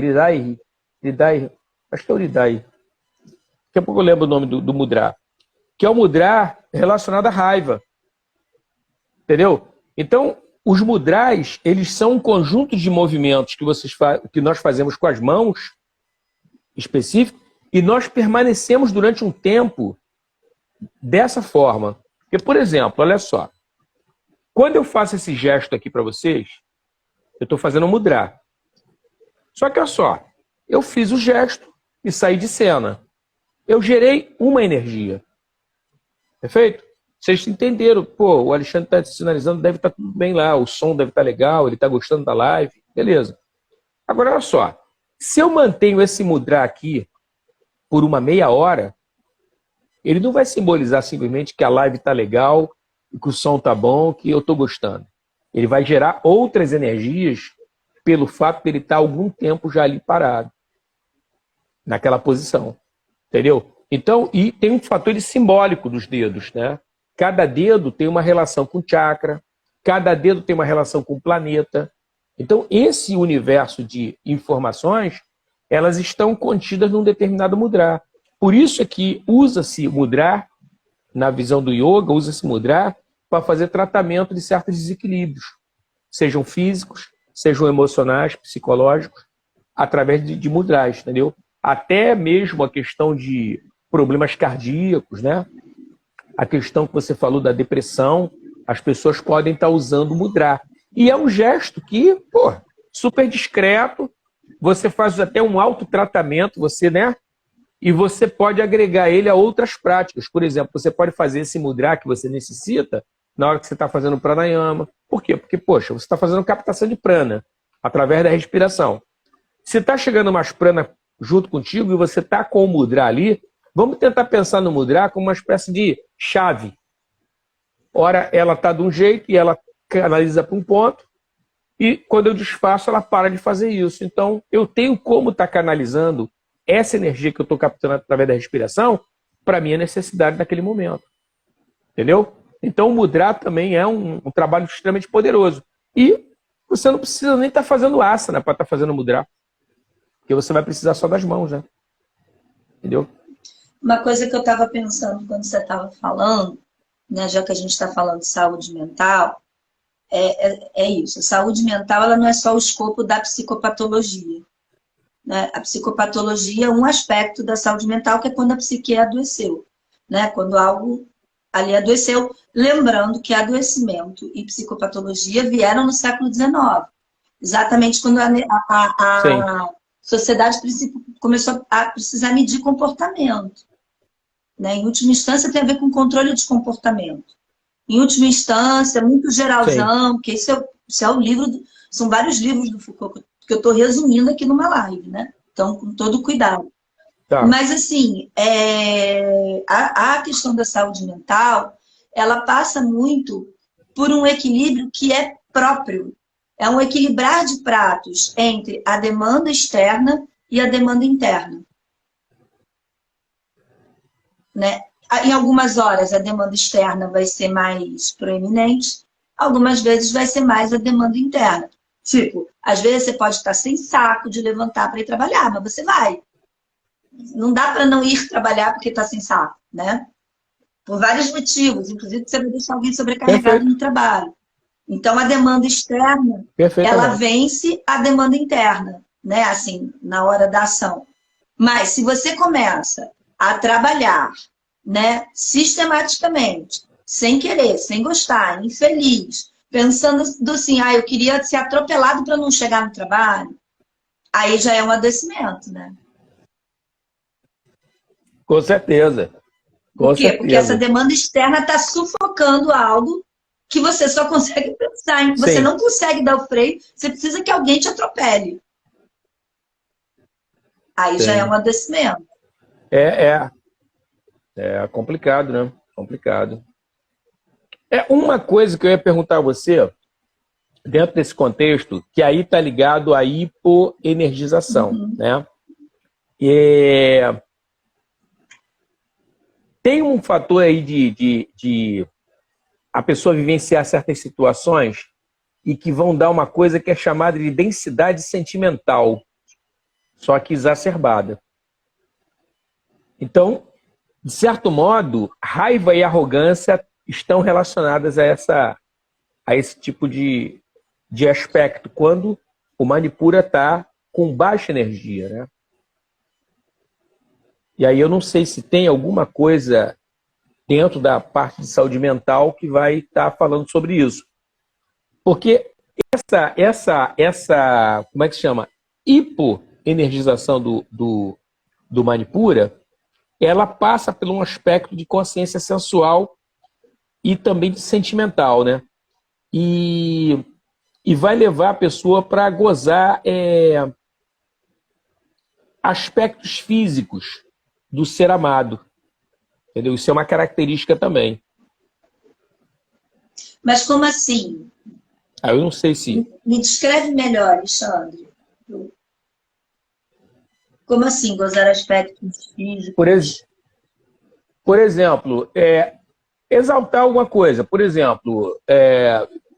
A: acho que é Iridai. Daqui a pouco eu lembro o nome do mudra, que é o mudra relacionado à raiva, entendeu? Então, os mudras, eles são um conjunto de movimentos que nós fazemos com as mãos específicos e nós permanecemos durante um tempo dessa forma. Porque, por exemplo, olha só, quando eu faço esse gesto aqui para vocês, eu estou fazendo um mudra. Só que olha só, eu fiz o gesto e saí de cena. Eu gerei uma energia. Perfeito? Vocês entenderam. Pô, o Alexandre está sinalizando, deve estar tudo bem lá, o som deve estar legal, ele está gostando da live. Beleza. Agora, olha só. Se eu mantenho esse mudra aqui por uma meia hora, ele não vai simbolizar simplesmente que a live está legal, que o som está bom, que eu estou gostando. Ele vai gerar outras energias pelo fato de ele estar algum tempo já ali parado, naquela posição. Entendeu? Então, e tem um fator simbólico dos dedos, né? Cada dedo tem uma relação com chakra, cada dedo tem uma relação com o planeta. Então, esse universo de informações, elas estão contidas num determinado mudra. Por isso é que usa-se mudra, na visão do yoga, usa-se mudra para fazer tratamento de certos desequilíbrios, sejam físicos, sejam emocionais, psicológicos, através de mudras, entendeu? Até mesmo a questão de problemas cardíacos, né? A questão que você falou da depressão, as pessoas podem estar usando o mudra. E é um gesto que, pô, super discreto, você faz até um autotratamento, você, né? E você pode agregar ele a outras práticas. Por exemplo, você pode fazer esse mudra que você necessita na hora que você está fazendo pranayama. Por quê? Porque, poxa, você está fazendo captação de prana através da respiração. Se está chegando mais prana junto contigo e você está com o mudra ali, vamos tentar pensar no mudra como uma espécie de chave. Ora, ela está de um jeito e ela canaliza para um ponto, e quando eu desfaço, ela para de fazer isso. Então, eu tenho como estar canalizando essa energia que eu estou captando através da respiração para a minha necessidade naquele momento. Entendeu? Então, o mudra também é um trabalho extremamente poderoso. E você não precisa nem estar fazendo asana para estar fazendo mudra. Porque você vai precisar só das mãos, né? Entendeu?
C: Uma coisa que eu estava pensando quando você estava falando, né, já que a gente está falando de saúde mental, é isso. A saúde mental ela não é só o escopo da psicopatologia. Né? A psicopatologia é um aspecto da saúde mental, que é quando a psique adoeceu. Né? Quando algo ali adoeceu. Lembrando que adoecimento e psicopatologia vieram no século XIX. Exatamente quando a sociedade começou a precisar medir comportamento. Né? Em última instância, tem a ver com controle de comportamento. Em última instância, muito geralzão, porque isso é o livro, são vários livros do Foucault que eu estou resumindo aqui numa live, né? Então, com todo cuidado. Tá. Mas, assim, a questão da saúde mental, ela passa muito por um equilíbrio que é próprio. É um equilibrar de pratos entre a demanda externa e a demanda interna. Né? Em algumas horas a demanda externa vai ser mais proeminente, algumas vezes vai ser mais a demanda interna. Tipo, às vezes você pode estar sem saco de levantar para ir trabalhar, mas você vai. Não dá para não ir trabalhar porque está sem saco, né? Por vários motivos, inclusive você vai deixar alguém sobrecarregado no trabalho. Então a demanda externa, ela vence a demanda interna, né? Assim, na hora da ação. Mas se você começa a trabalhar, né, sistematicamente, sem querer, sem gostar, infeliz, pensando assim, eu queria ser atropelado para não chegar no trabalho, aí já é um adoecimento, né?
A: Com certeza.
C: Por quê? Porque essa demanda externa está sufocando algo que você só consegue pensar, hein? Você não consegue dar o freio, você precisa que alguém te atropele. Aí já é um adoecimento.
A: É complicado, né? Complicado. Uma coisa que eu ia perguntar a você, dentro desse contexto, que aí está ligado à hipoenergização, né? Tem um fator aí de a pessoa vivenciar certas situações e que vão dar uma coisa que é chamada de densidade sentimental, só que exacerbada. Então, de certo modo, raiva e arrogância estão relacionadas a esse tipo de aspecto, quando o Manipura está com baixa energia, né? E aí eu não sei se tem alguma coisa dentro da parte de saúde mental que vai estar falando sobre isso. Porque essa como é que se chama? Hipoenergização do Manipura, ela passa por um aspecto de consciência sensual e também de sentimental, né? E vai levar a pessoa para gozar aspectos físicos do ser amado. Entendeu? Isso é uma característica também.
C: Mas como assim?
A: Eu não sei se...
C: Me descreve melhor, Alexandre. Como assim, gozar aspectos físicos?
A: Por exemplo, exaltar alguma coisa. Por exemplo,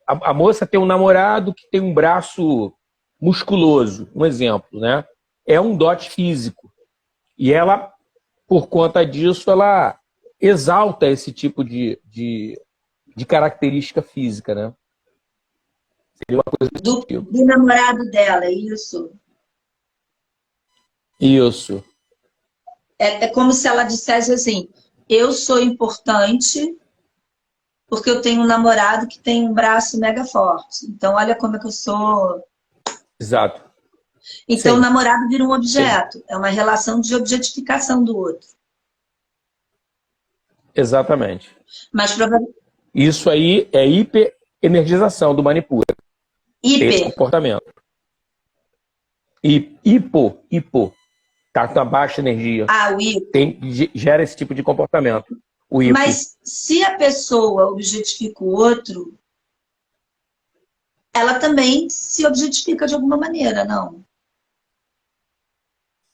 A: a moça tem um namorado que tem um braço musculoso, um exemplo, né? É um dote físico. E ela, por conta disso, ela exalta esse tipo de característica física, né? Seria uma coisa
C: do namorado dela, é isso?
A: Isso.
C: É como se ela dissesse assim, eu sou importante porque eu tenho um namorado que tem um braço mega forte. Então, olha como é que eu sou...
A: Exato.
C: Então, o namorado vira um objeto. É uma relação de objetificação do outro.
A: Exatamente.
C: Mas provavelmente...
A: Isso aí é hiperenergização do Manipura. Esse comportamento. Hipo. Tá com a baixa energia.
C: O hipo.
A: Gera esse tipo de comportamento. O hipo.
C: Mas se a pessoa objetifica o outro, ela também se objetifica de alguma maneira, não?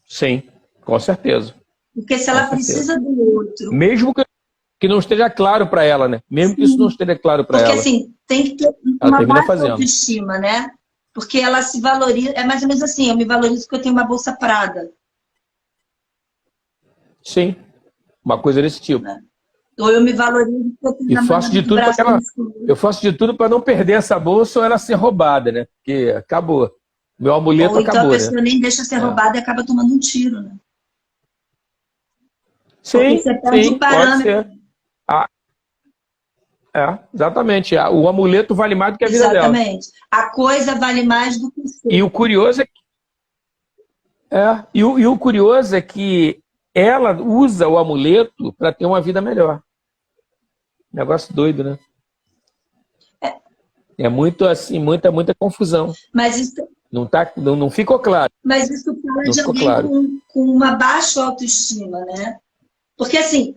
A: Sim, com certeza.
C: Porque se
A: Com
C: ela
A: certeza.
C: precisa do outro.
A: Mesmo que não esteja claro para ela, né? Mesmo que isso não esteja claro para
C: Porque
A: ela,
C: assim, tem que ter
A: ela
C: uma
A: termina
C: baixa
A: fazendo.
C: autoestima, né? Porque ela se valoriza. É mais ou menos assim, eu me valorizo porque eu tenho uma bolsa Prada,
A: Sim, uma coisa desse tipo.
C: né? Ou eu me valorizo porque eu tenho
A: E faço de
C: namorado de
A: tudo para
C: braço
A: ela.
C: musculoso.
A: Eu faço de tudo para não perder essa bolsa ou ela ser roubada, né? Porque acabou. Meu amuleto
C: Ou então a
A: acabou, né?
C: pessoa nem deixa ser
A: É.
C: roubada e acaba tomando um tiro, né? Porque
A: Sim,
C: você perde o
A: sim, pode
C: parâmetro.
A: ser. Ah, exatamente. O amuleto vale mais do que a vida dela.
C: Exatamente. A coisa vale mais do que o
A: E
C: ser.
A: o curioso e o curioso é que ela usa o amuleto para ter uma vida melhor. Negócio doido, né? É muito assim, muita confusão.
C: Mas isso,
A: Não ficou claro.
C: mas isso fala
A: Não
C: de
A: ficou
C: alguém
A: claro.
C: com uma baixa autoestima, né? Porque, assim,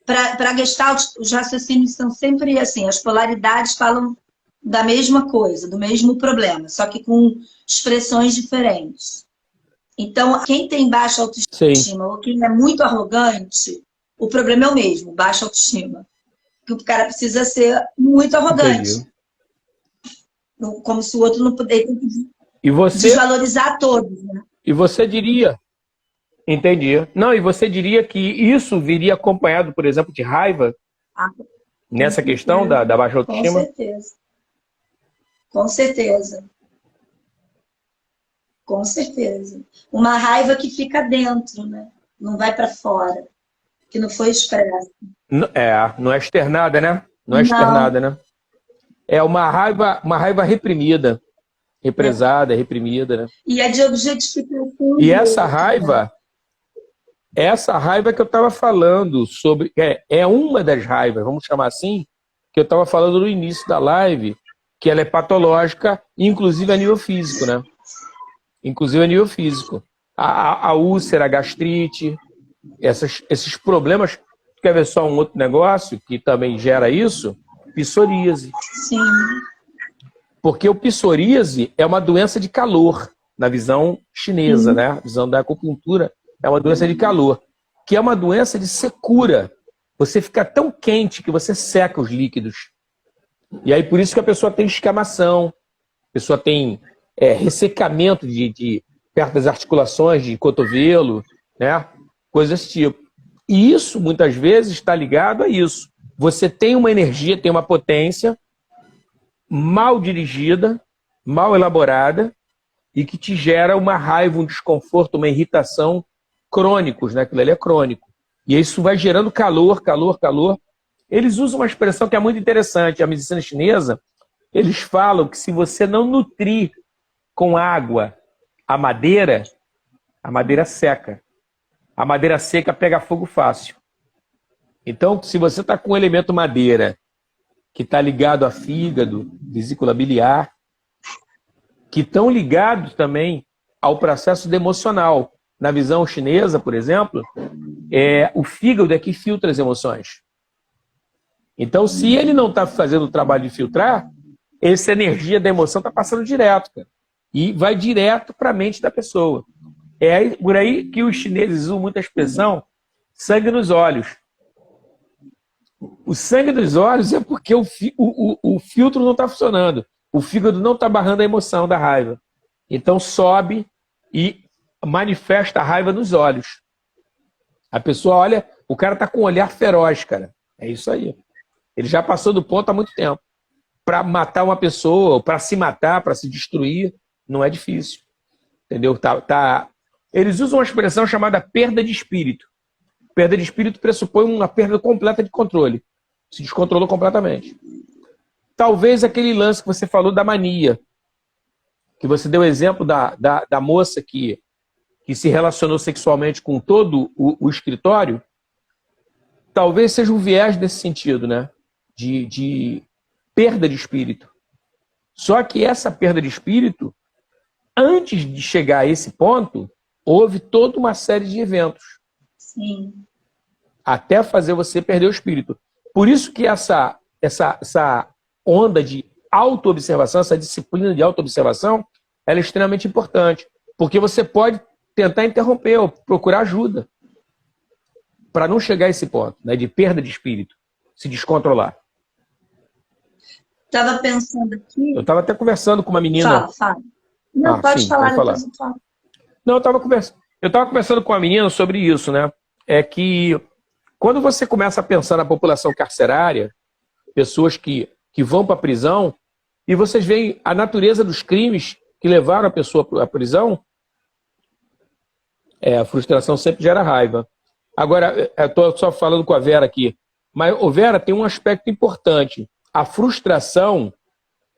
C: para Gestalt, os raciocínios são sempre assim, as polaridades falam da mesma coisa, do mesmo problema, só que com expressões diferentes. Então, quem tem baixa
A: Sim,
C: autoestima ou quem é muito arrogante, o problema é o mesmo, baixa autoestima. Que o cara precisa ser muito arrogante,
A: entendi.
C: como se o outro não pudesse
A: E você,
C: desvalorizar todos, né?
A: e você diria, entendi. Não, e você diria que isso viria acompanhado, por exemplo, de raiva
C: Ah, com
A: nessa questão
C: certeza,
A: da baixa
C: com
A: autoestima?
C: certeza, com certeza, com certeza. Uma raiva que fica dentro, né? Não vai para fora, que não foi expressa.
A: Não é externada, né? Não é
C: Não,
A: externada, né? É uma raiva reprimida, represada, reprimida, né?
C: e é de objetificação
A: E
C: do outro, né?
A: essa raiva que eu estava falando sobre, é uma das raivas, vamos chamar assim, que eu estava falando no início da live, que ela é patológica, inclusive a nível físico, né? Inclusive a nível físico. A úlcera, a gastrite, esses problemas. Quer ver só um outro negócio que também gera isso? Psoríase.
C: Sim.
A: Porque o psoríase é uma doença de calor, na visão chinesa, né? A visão da acupuntura é uma doença de calor, que é uma doença de secura. Você fica tão quente que você seca os líquidos. E aí por isso que a pessoa tem escamação, a pessoa tem ressecamento perto das articulações, de cotovelo, né? Coisas desse tipo. E isso, muitas vezes, está ligado a isso. Você tem uma energia, tem uma potência mal dirigida, mal elaborada, e que te gera uma raiva, um desconforto, uma irritação crônicos, né? Aquilo ali é crônico. E isso vai gerando calor, calor, calor. Eles usam uma expressão que é muito interessante. A medicina chinesa, eles falam que se você não nutrir com água a madeira seca. A madeira seca pega fogo fácil. Então, se você está com um elemento madeira que está ligado a fígado, vesícula biliar, que estão ligados também ao processo emocional. Na visão chinesa, por exemplo, o fígado é que filtra as emoções. Então, se ele não está fazendo o trabalho de filtrar, essa energia da emoção está passando direto, cara, e vai direto para a mente da pessoa. É por aí que os chineses usam muita expressão sangue nos olhos. O sangue nos olhos é porque o filtro não está funcionando. O fígado não está barrando a emoção da raiva. Então sobe e manifesta a raiva nos olhos. A pessoa olha, o cara está com um olhar feroz, cara. É isso aí. Ele já passou do ponto há muito tempo. Para matar uma pessoa, para se matar, para se destruir, não é difícil. Entendeu? Eles usam uma expressão chamada perda de espírito. Perda de espírito pressupõe uma perda completa de controle. Se descontrolou completamente. Talvez aquele lance que você falou da mania, que você deu o exemplo da moça que se relacionou sexualmente com todo o escritório, talvez seja um viés nesse sentido, né? De perda de espírito. Só que essa perda de espírito, antes de chegar a esse ponto, houve toda uma série de eventos.
C: Sim.
A: Até fazer você perder o espírito. Por isso que essa onda de auto-observação, essa disciplina de auto-observação, ela é extremamente importante. Porque você pode tentar interromper ou procurar ajuda para não chegar a esse ponto, né, de perda de espírito, se descontrolar.
C: Estava pensando aqui.
A: Eu estava até conversando com uma menina.
C: Fala. Não, pode
A: sim,
C: falar,
A: pode falar.
C: depois eu falo.
A: Não, eu estava conversando com uma menina sobre isso, né? É que quando você começa a pensar na população carcerária, pessoas que vão para a prisão, e vocês veem a natureza dos crimes que levaram a pessoa à prisão, a frustração sempre gera raiva. Agora, eu estou só falando com a Vera aqui, mas, Vera, tem um aspecto importante. A frustração,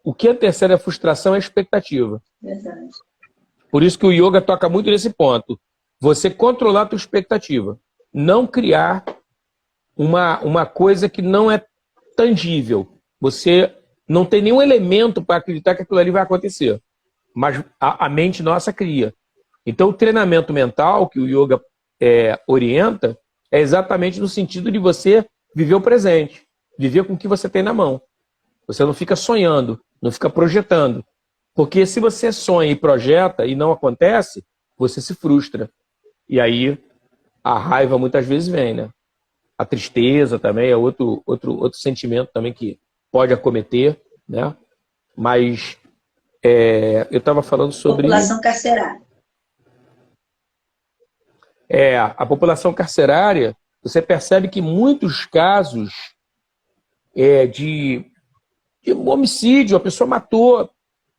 A: o que antecede a frustração é a expectativa.
C: Verdade.
A: Por isso que o yoga toca muito nesse ponto. Você controlar a tua expectativa. Não criar uma coisa que não é tangível. Você não tem nenhum elemento para acreditar que aquilo ali vai acontecer. Mas a mente nossa cria. Então, o treinamento mental que o yoga orienta é exatamente no sentido de você viver o presente. Viver com o que você tem na mão. Você não fica sonhando, não fica projetando. Porque se você sonha e projeta e não acontece, você se frustra. E aí a raiva muitas vezes vem, né? A tristeza também é outro sentimento também que pode acometer, né? Mas eu estava falando sobre...
C: População carcerária.
A: A população carcerária, você percebe que muitos casos de homicídio, a pessoa matou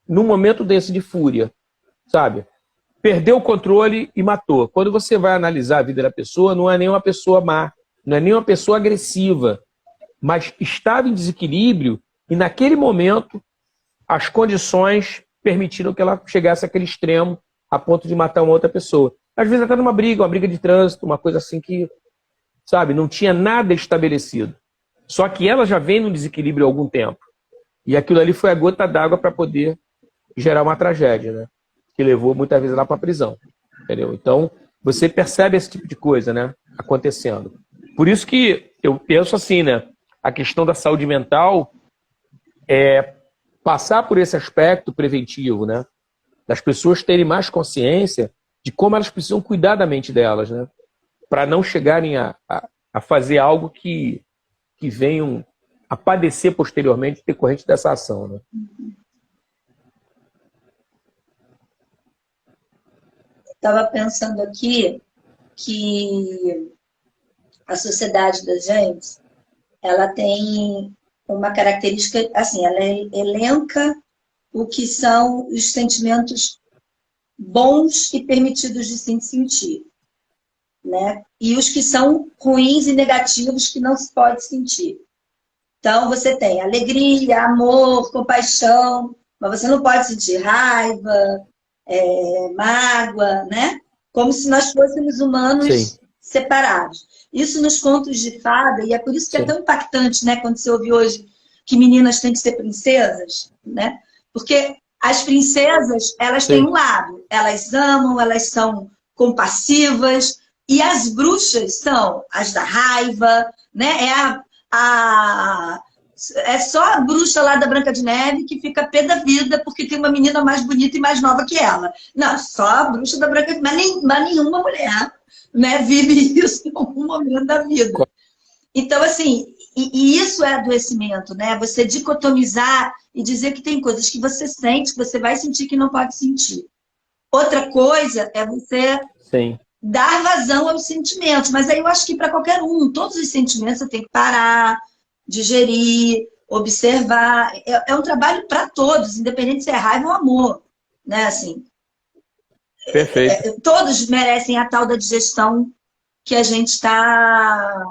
A: num momento desse de fúria, sabe? Perdeu o controle e matou. Quando você vai analisar a vida da pessoa, não é nem uma pessoa má, não é nem uma pessoa agressiva, mas estava em desequilíbrio e naquele momento as condições permitiram que ela chegasse àquele extremo a ponto de matar uma outra pessoa. Às vezes até numa briga, uma briga de trânsito, uma coisa assim que, sabe, não tinha nada estabelecido. Só que ela já vem num desequilíbrio há algum tempo. E aquilo ali foi a gota d'água para poder gerar uma tragédia, né? Que levou muitas vezes lá para a prisão. Entendeu? Então, você percebe esse tipo de coisa, né? Acontecendo. Por isso que eu penso assim, né? A questão da saúde mental é passar por esse aspecto preventivo, né? Das pessoas terem mais consciência de como elas precisam cuidar da mente delas, né? Para não chegarem a fazer algo que venham a padecer posteriormente decorrente dessa ação, né?
C: Estava pensando aqui que a sociedade da gente, ela tem uma característica, assim, ela elenca o que são os sentimentos bons e permitidos de se sentir, né? E os que são ruins e negativos que não se pode sentir. Então, você tem alegria, amor, compaixão, mas você não pode sentir raiva, mágoa, né? Como se nós fôssemos humanos
A: Sim.
C: separados. Isso nos contos de fada, e é por isso que
A: Sim.
C: é tão impactante, né? Quando você ouve hoje que meninas têm que ser princesas, né? Porque as princesas, elas têm um lado. Elas amam, elas são compassivas, e as bruxas são as da raiva, né? É só a bruxa lá da Branca de Neve que fica pé da vida porque tem uma menina mais bonita e mais nova que ela. Não, só a bruxa da Branca de Neve, mas nenhuma mulher, né, vive isso em algum momento da vida. Então, assim, e isso é adoecimento, né? Você dicotomizar e dizer que tem coisas que você sente, que você vai sentir que não pode sentir. Outra coisa é você
A: Sim.
C: dar vazão aos sentimentos. Mas aí eu acho que para qualquer um, todos os sentimentos você tem que parar, digerir, observar. É um trabalho para todos, independente se é raiva ou amor, né? Assim,
A: Perfeito.
C: todos merecem a tal da digestão que a gente está...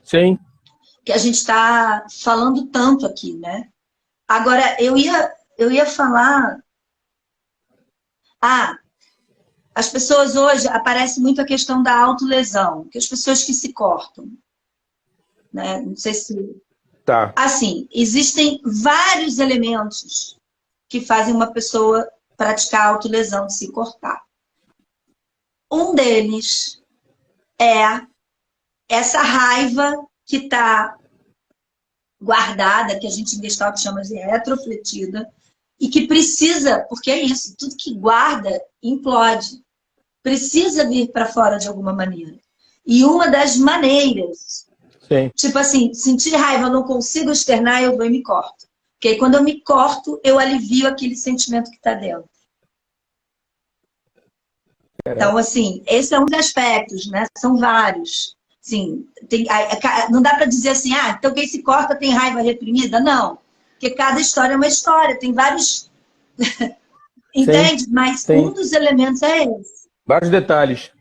A: Sim.
C: que a gente está falando tanto aqui, né? Agora, eu ia falar... as pessoas hoje, aparece muito a questão da autolesão, que as pessoas que se cortam, né? Não sei se...
A: Tá.
C: Assim, existem vários elementos que fazem uma pessoa praticar a autolesão, de se cortar. Um deles é essa raiva que está guardada, que a gente em Gestalt chama de retrofletida, e que precisa, porque é isso, tudo que guarda implode, precisa vir para fora de alguma maneira. E uma das maneiras,
A: Sim.
C: tipo assim, sentir raiva, eu não consigo externar, eu vou e me corto. Porque aí quando eu me corto, eu alivio aquele sentimento que está dentro. Então, assim, esse é um dos aspectos, né? São vários. Sim, não dá para dizer assim, então quem se corta tem raiva reprimida? Não. Porque cada história é uma história, tem vários. Entende?
A: Sim,
C: Mas
A: sim.
C: um dos elementos é esse.
A: Vários detalhes.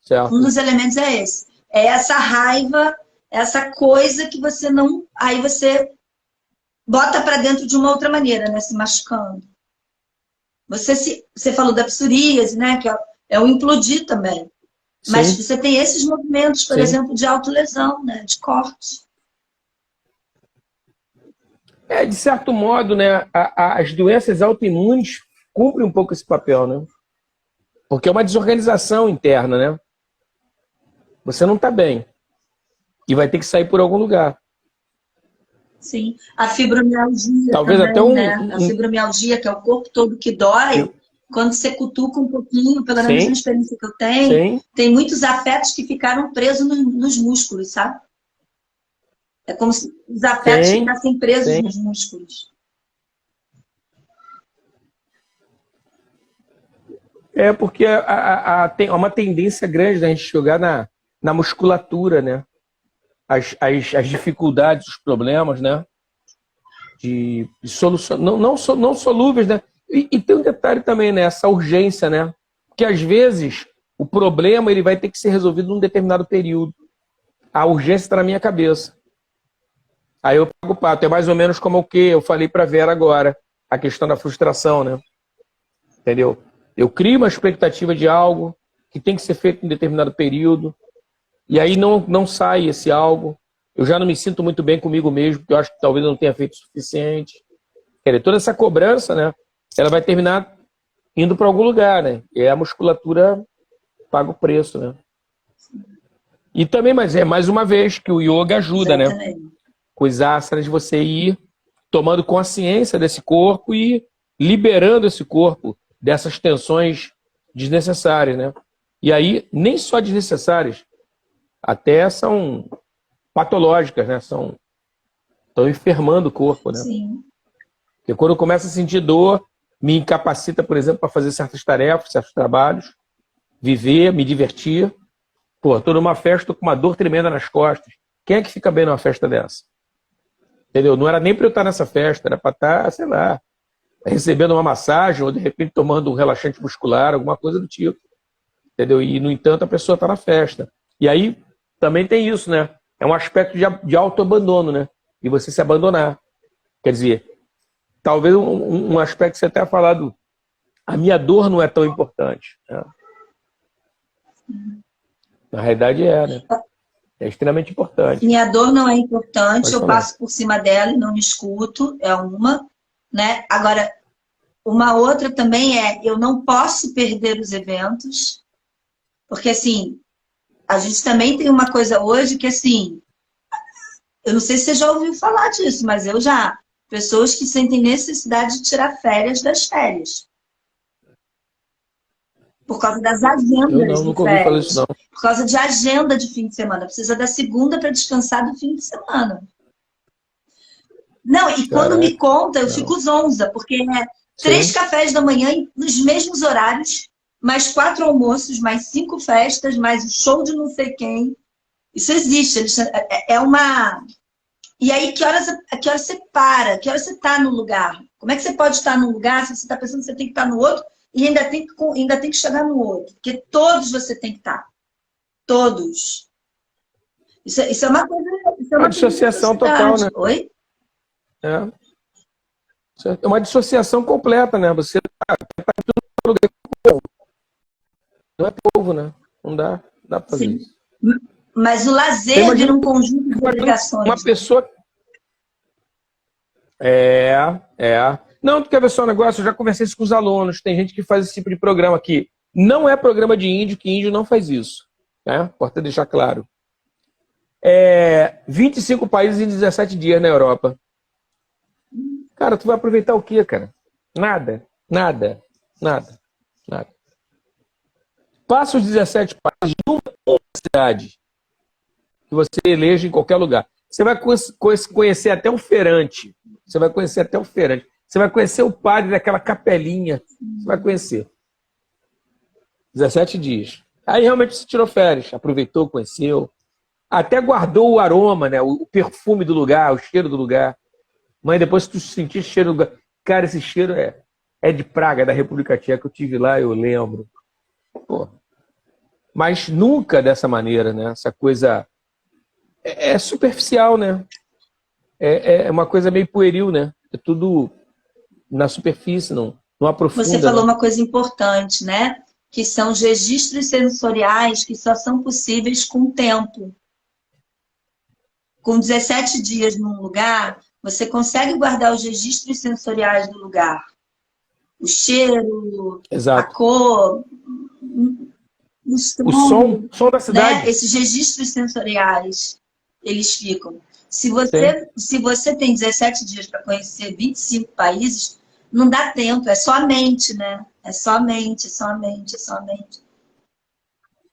A: Certo.
C: Um dos elementos é esse. É essa raiva, essa coisa que você não. Aí você bota para dentro de uma outra maneira, né? Se machucando. Você falou da psoríase, né? Que é o implodir também. Mas
A: Sim.
C: você tem esses movimentos, por
A: Sim.
C: exemplo, de autolesão, né? De corte.
A: De certo modo, né, as doenças autoimunes cumprem um pouco esse papel, né? Porque é uma desorganização interna, né? Você não está bem. E vai ter que sair por algum lugar.
C: Sim. A fibromialgia
A: Talvez
C: também,
A: até
C: né? A fibromialgia, que é o corpo todo que dói, quando você cutuca um pouquinho, pela
A: Sim.
C: mesma experiência que eu tenho,
A: Sim.
C: tem muitos afetos que ficaram presos nos músculos, sabe? É como se os afetos
A: Sim.
C: ficassem presos
A: Sim.
C: nos músculos.
A: Porque tem uma tendência grande da gente jogar na musculatura, né? As dificuldades, os problemas, né? De solução, não solúveis, né? E tem um detalhe também, né? Essa urgência, né? Que às vezes o problema ele vai ter que ser resolvido num determinado período. A urgência está na minha cabeça. Aí eu pago o pato. É mais ou menos como o que eu falei para a Vera agora, a questão da frustração, né? Entendeu? Eu crio uma expectativa de algo que tem que ser feito em determinado período, e aí não sai esse algo. Eu já não me sinto muito bem comigo mesmo, porque eu acho que talvez eu não tenha feito o suficiente. Quer dizer, toda essa cobrança, né? Ela vai terminar indo para algum lugar, né? E a musculatura paga o preço, né? E também, mas é mais uma vez que o yoga ajuda, né? Com os asanas, você ir tomando consciência desse corpo e liberando esse corpo dessas tensões desnecessárias, né? E aí, nem só desnecessárias, até são patológicas, né? Estão enfermando o corpo, né?
C: Sim.
A: Porque quando eu começo a sentir dor, me incapacita, por exemplo, para fazer certas tarefas, certos trabalhos, viver, me divertir. Pô, tô numa festa, tô com uma dor tremenda nas costas. Quem é que fica bem numa festa dessa? Entendeu? Não era nem para eu estar nessa festa, era para estar, sei lá, recebendo uma massagem ou de repente tomando um relaxante muscular, alguma coisa do tipo. Entendeu? E, no entanto, a pessoa está na festa. E aí também tem isso, né? É um aspecto de autoabandono, né? E você se abandonar. Quer dizer, talvez um aspecto que você até falado, a minha dor não é tão importante. Né? Na realidade né? É extremamente importante.
C: Minha dor não é importante, eu passo por cima dela e não me escuto, é uma, né? Agora, uma outra também eu não posso perder os eventos, porque assim, a gente também tem uma coisa hoje que assim, eu não sei se você já ouviu falar disso, mas eu já, pessoas que sentem necessidade de tirar férias das férias. Por causa das agendas de
A: nunca ouvi falar
C: férias.
A: isso, não.
C: Por causa de agenda de fim de semana. Precisa da segunda para descansar do fim de semana. Não, e quando me conta, eu fico zonza, porque 3 cafés da manhã nos mesmos horários, mais 4 almoços, mais 5 festas, mais o show de não sei quem. Isso existe. É uma... E aí, que horas você para? Que horas você está no lugar? Como é que você pode estar num lugar se você está pensando que você tem que estar no outro e ainda tem que chegar no outro? Porque todos você tem que estar. Todos. Isso é uma coisa... Isso é uma
A: dissociação total, né?
C: Oi?
A: É uma dissociação completa, né? Você tá em todo lugar. Não é povo, né? Não dá para fazer isso.
C: Mas o lazer vira um conjunto de obrigações.
A: Uma pessoa... Não, tu quer ver só um negócio? Eu já conversei isso com os alunos. Tem gente que faz esse tipo de programa aqui. Não é programa de índio, que índio não faz isso. Né? Importante deixar claro. 25 países em 17 dias na Europa. Cara, tu vai aproveitar o quê, cara? Nada, nada, nada, nada. Passa os 17 países numa cidade que você eleja em qualquer lugar. Você vai conhecer até o feirante. Você vai conhecer até o feirante. Você vai conhecer o padre daquela capelinha. Você vai conhecer. 17 dias. Aí realmente você tirou férias, aproveitou, conheceu. Até guardou o aroma, né? O perfume do lugar, o cheiro do lugar. Mas depois que tu sentir o cheiro do lugar... Cara, esse cheiro é de Praga, da República Tcheca. Eu tive lá, eu lembro. Pô. Mas nunca dessa maneira, né? Essa coisa é superficial, né? É uma coisa meio pueril, né? É tudo na superfície, não aprofunda.
C: Você falou,
A: né?
C: uma coisa importante, né? Que são os registros sensoriais que só são possíveis com o tempo. Com 17 dias num lugar, você consegue guardar os registros sensoriais do lugar. O cheiro,
A: Exato.
C: a cor, o
A: som da cidade.
C: Né? Esses registros sensoriais, eles ficam. Se você tem 17 dias para conhecer 25 países, não dá tempo, é só a mente, né? É só a mente, só a mente, só a mente.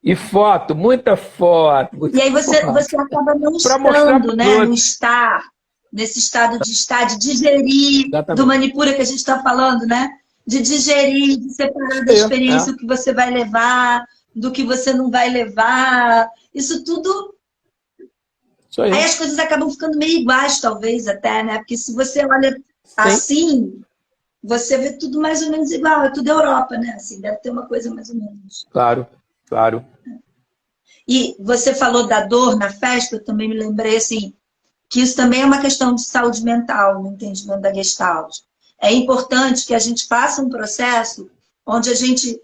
A: E foto, muita foto.
C: E aí você acaba não estando, né? No estar, nesse estado de estar, de digerir, exatamente, do Manipura que a gente está falando, né? De digerir, de separar da experiência o que você vai levar, do que você não vai levar. Isso tudo... Aí as coisas acabam ficando meio iguais, talvez, até, né? Porque se você olha assim, você vê tudo mais ou menos igual. É tudo Europa, né? Assim, deve ter uma coisa mais ou menos.
A: Claro, claro.
C: E você falou da dor na festa, eu também me lembrei, assim, que isso também é uma questão de saúde mental, no entendimento da Gestalt. É importante que a gente faça um processo onde a gente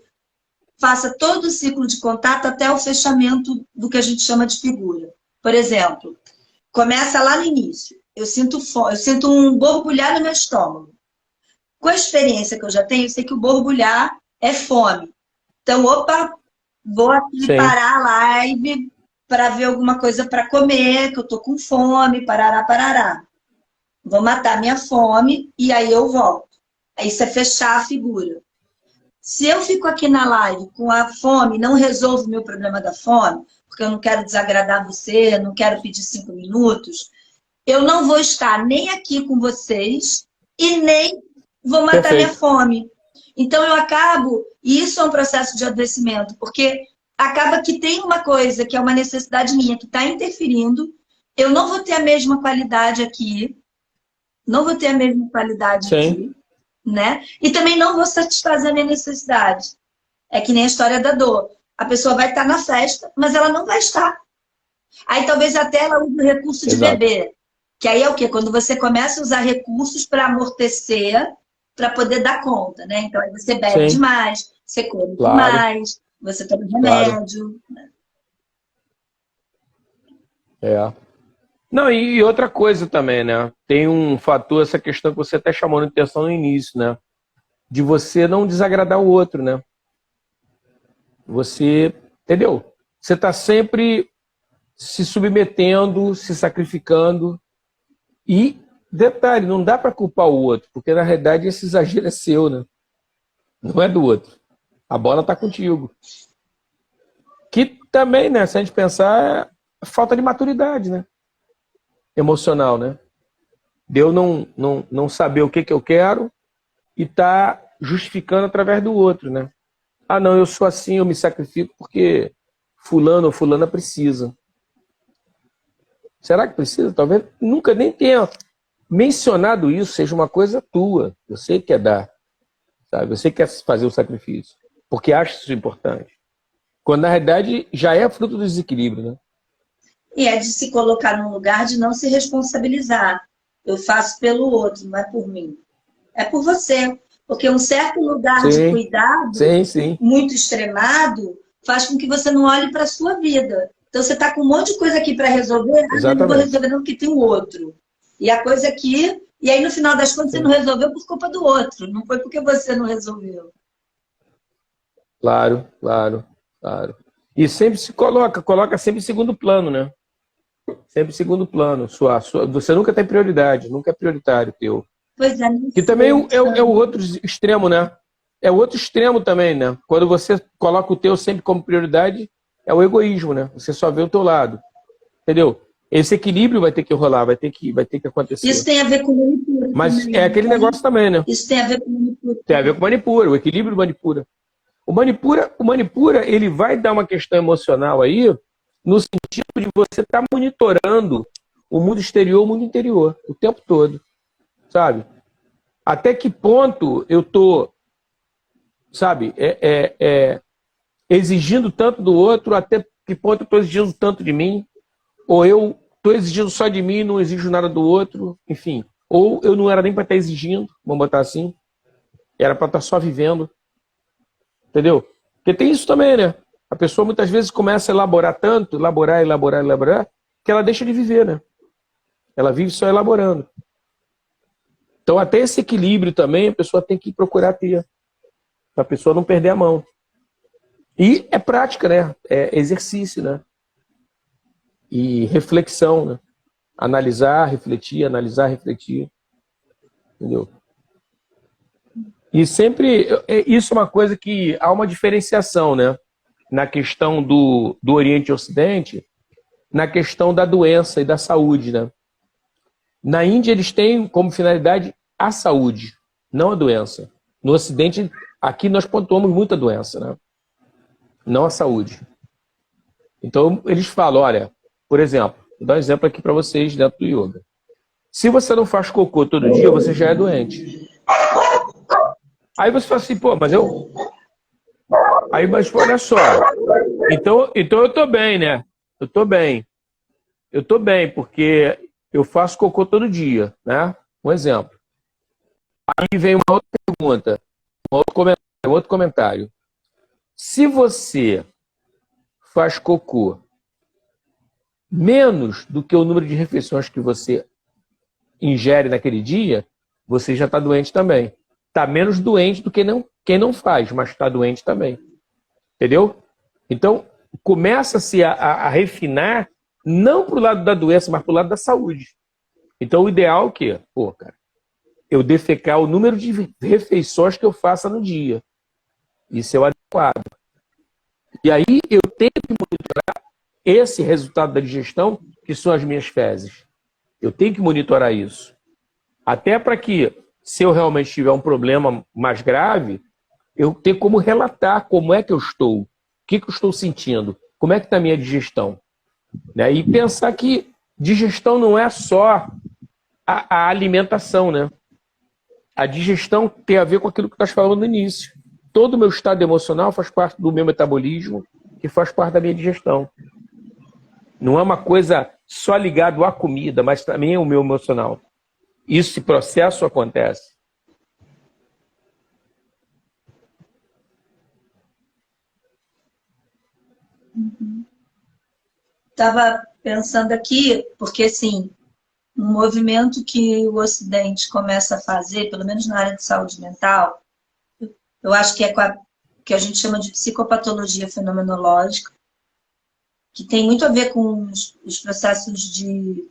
C: faça todo o ciclo de contato até o fechamento do que a gente chama de figura. Por exemplo, começa lá no início. Eu sinto fome, eu sinto um borbulhar no meu estômago. Com a experiência que eu já tenho, eu sei que o borbulhar é fome. Então, opa, vou aqui parar a live para ver alguma coisa para comer, que eu tô com fome, parará, parará. Vou matar minha fome e aí eu volto. Isso é fechar a figura. Se eu fico aqui na live com a fome, não resolvo o meu problema da fome, porque eu não quero desagradar você, não quero pedir 5 minutos, eu não vou estar nem aqui com vocês e nem vou matar minha fome. Então eu acabo, e isso é um processo de adoecimento, porque acaba que tem uma coisa que é uma necessidade minha que está interferindo, eu não vou ter a mesma qualidade aqui, aqui, né? E também não vou satisfazer a minha necessidade. É que nem a história da dor. A pessoa vai estar na festa, mas ela não vai estar. Aí talvez até ela use o recurso de beber. Que aí é o quê? Quando você começa a usar recursos para amortecer, para poder dar conta, né? Então aí você bebe demais, você come demais, você toma remédio.
A: Não, e outra coisa também, né? Tem um fator, essa questão que você até chamou de atenção no início, né? De você não desagradar o outro, né? Você, entendeu? Você está sempre se submetendo, se sacrificando. E, detalhe, não dá para culpar o outro, porque na realidade esse exagero é seu, né? Não é do outro. A bola está contigo. Que também, né? Se a gente pensar, é falta de maturidade, né? Emocional, né? De eu não saber o que eu quero e tá justificando através do outro, né? Ah, não, eu sou assim, eu me sacrifico porque fulano ou fulana precisa. Será que precisa? Talvez nunca nem tenha mencionado isso, seja uma coisa tua. Você quer dar, sabe? Você quer fazer o sacrifício, porque acha isso importante. Quando na realidade já é fruto do desequilíbrio, né?
C: E é de se colocar num lugar de não se responsabilizar. Eu faço pelo outro, não é por mim. É por você. Porque um certo lugar de cuidado, muito extremado, faz com que você não olhe para a sua vida. Então você está com um monte de coisa aqui para resolver, eu não vou resolver não porque tem o outro. E a coisa aqui, e aí no final das contas você não resolveu por culpa do outro, não foi porque você não resolveu.
A: Claro, claro, claro. E sempre se coloca sempre em segundo plano, né? Sempre segundo plano. Você nunca tem prioridade, nunca é prioritário teu.
C: Pois é,
A: Que também é o outro extremo, né? É o outro extremo também, né? Quando você coloca o teu sempre como prioridade, é o egoísmo, né? Você só vê o teu lado. Entendeu? Esse equilíbrio vai ter que rolar, vai ter que acontecer.
C: Isso tem a ver com manicura
A: Mas
C: também,
A: é aquele negócio também, né?
C: Isso tem a ver com manicura.
A: Tem a ver com manipura, o equilíbrio manipura. O manipura, ele vai dar uma questão emocional aí, no sentido de você estar monitorando o mundo exterior, o mundo interior, o tempo todo, sabe? Até que ponto eu tô, sabe, exigindo tanto do outro, até que ponto eu estou exigindo tanto de mim, ou eu estou exigindo só de mim, não exijo nada do outro, enfim. Ou eu não era nem para estar exigindo, vamos botar assim, era para estar só vivendo. Entendeu? Porque tem isso também, né? A pessoa muitas vezes começa a elaborar tanto, elaborar, que ela deixa de viver, né? Ela vive só elaborando. Então até esse equilíbrio também a pessoa tem que procurar ter. Para a pessoa não perder a mão. E é prática, né? É exercício, né? E reflexão, né? Analisar, refletir. Entendeu? E sempre, isso é uma coisa que há uma diferenciação, né? Na questão do Oriente e Ocidente, na questão da doença e da saúde, né? Na Índia, eles têm como finalidade a saúde, não a doença. No Ocidente, aqui nós pontuamos muita doença, né? Não a saúde. Então, eles falam, olha, por exemplo, vou dar um exemplo aqui para vocês dentro do yoga. Se você não faz cocô todo dia, você já é doente. Aí você fala assim, pô, mas eu... Aí, mas olha só, então eu tô bem, né? Eu tô bem, porque eu faço cocô todo dia, né? Um exemplo. Aí vem uma outra pergunta, um outro comentário. Se você faz cocô menos do que o número de refeições que você ingere naquele dia, você já está doente também. Está menos doente do que quem não faz, mas está doente também. Entendeu? Então, começa-se a refinar, não para o lado da doença, mas para o lado da saúde. Então, o ideal é o quê? Pô, cara, eu defecar o número de refeições que eu faça no dia. Isso é o adequado. E aí, eu tenho que monitorar esse resultado da digestão, que são as minhas fezes. Eu tenho que monitorar isso. Até para que, se eu realmente tiver um problema mais grave, eu tenho como relatar como é que eu estou, o que eu estou sentindo, como é que está a minha digestão. Né? E pensar que digestão não é só a alimentação, né? A digestão tem a ver com aquilo que nós falamos no início. Todo o meu estado emocional faz parte do meu metabolismo, que faz parte da minha digestão. Não é uma coisa só ligada à comida, mas também é o meu emocional. Esse processo acontece.
C: Estava pensando aqui, porque assim, um movimento que o Ocidente começa a fazer, pelo menos na área de saúde mental, eu acho que é com que a gente chama de psicopatologia fenomenológica, que tem muito a ver com os processos de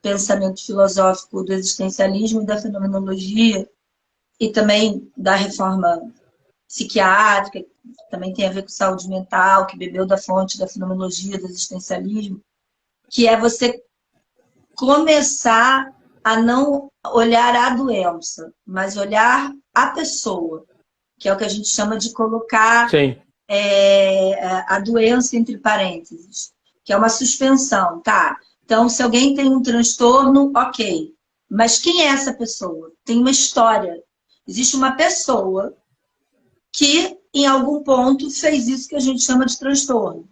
C: pensamento filosófico do existencialismo e da fenomenologia, e também da reforma psiquiátrica, que também tem a ver com saúde mental, que bebeu da fonte da fenomenologia, do existencialismo, que é você começar a não olhar a doença, mas olhar a pessoa, que é o que a gente chama de colocar a doença entre parênteses, que é uma suspensão, tá? Então, se alguém tem um transtorno, ok. Mas quem é essa pessoa? Tem uma história. Existe uma pessoa que, em algum ponto, fez isso que a gente chama de transtorno.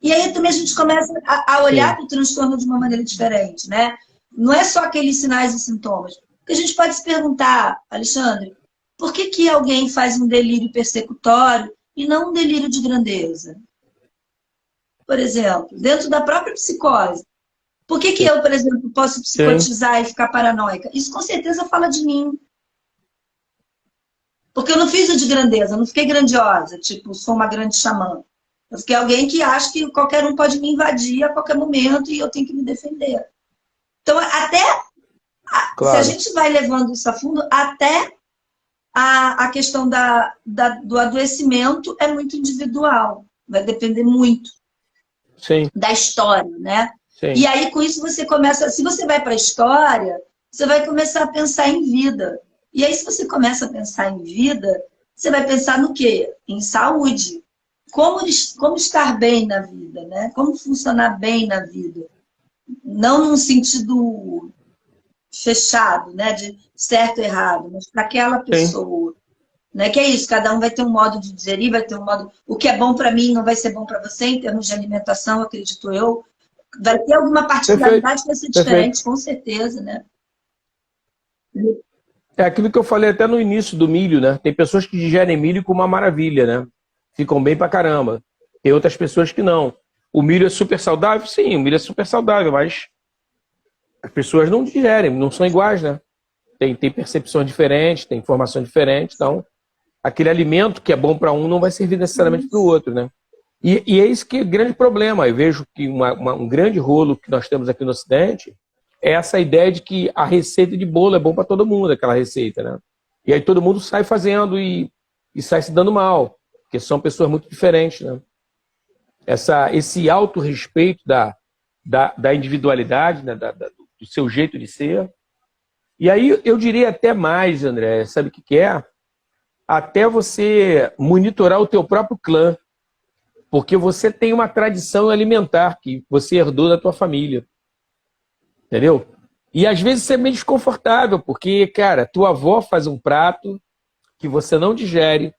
C: E aí também a gente começa a olhar para o transtorno de uma maneira diferente, né? Não é só aqueles sinais e sintomas. Porque a gente pode se perguntar, Alexandre, por que alguém faz um delírio persecutório e não um delírio de grandeza? Por exemplo, dentro da própria psicose. Por que eu, por exemplo, posso psicotizar e ficar paranoica? Isso com certeza fala de mim. Porque eu não fiz o de grandeza, eu não fiquei grandiosa, tipo, sou uma grande xamã. Porque é alguém que acha que qualquer um pode me invadir a qualquer momento e eu tenho que me defender. Então, até se a gente vai levando isso a fundo, até a questão do adoecimento é muito individual. Vai depender muito da história, né?
A: Sim.
C: E aí, com isso, você começa... Se você vai para a história, você vai começar a pensar em vida. E aí, se você começa a pensar em vida, você vai pensar no quê? Em saúde. Como estar bem na vida, né? Como funcionar bem na vida. Não num sentido fechado, né? De certo e errado, mas para aquela pessoa. Né? Que é isso, cada um vai ter um modo de digerir, vai ter um modo... O que é bom para mim não vai ser bom para você, em termos de alimentação, acredito eu. Vai ter alguma particularidade que vai ser diferente, com certeza, né?
A: É aquilo que eu falei até no início do milho, né? Tem pessoas que digerem milho com uma maravilha, né? Ficam bem pra caramba. Tem outras pessoas que não. O milho é super saudável? Sim, o milho é super saudável, mas as pessoas não digerem, não são iguais, né? Tem percepções diferentes, tem informações diferentes, então aquele alimento que é bom para um não vai servir necessariamente para o outro, né? E é isso que é o grande problema. Eu vejo que um grande rolo que nós temos aqui no Ocidente é essa ideia de que a receita de bolo é bom para todo mundo, aquela receita, né? E aí todo mundo sai fazendo e sai se dando mal, porque são pessoas muito diferentes, né? Esse autorrespeito da individualidade, né? Do seu jeito de ser. E aí eu diria até mais, André, sabe o que é? Até você monitorar o teu próprio clã. Porque você tem uma tradição alimentar que você herdou da tua família. Entendeu? E às vezes isso é meio desconfortável, porque, cara, tua avó faz um prato que você não digere,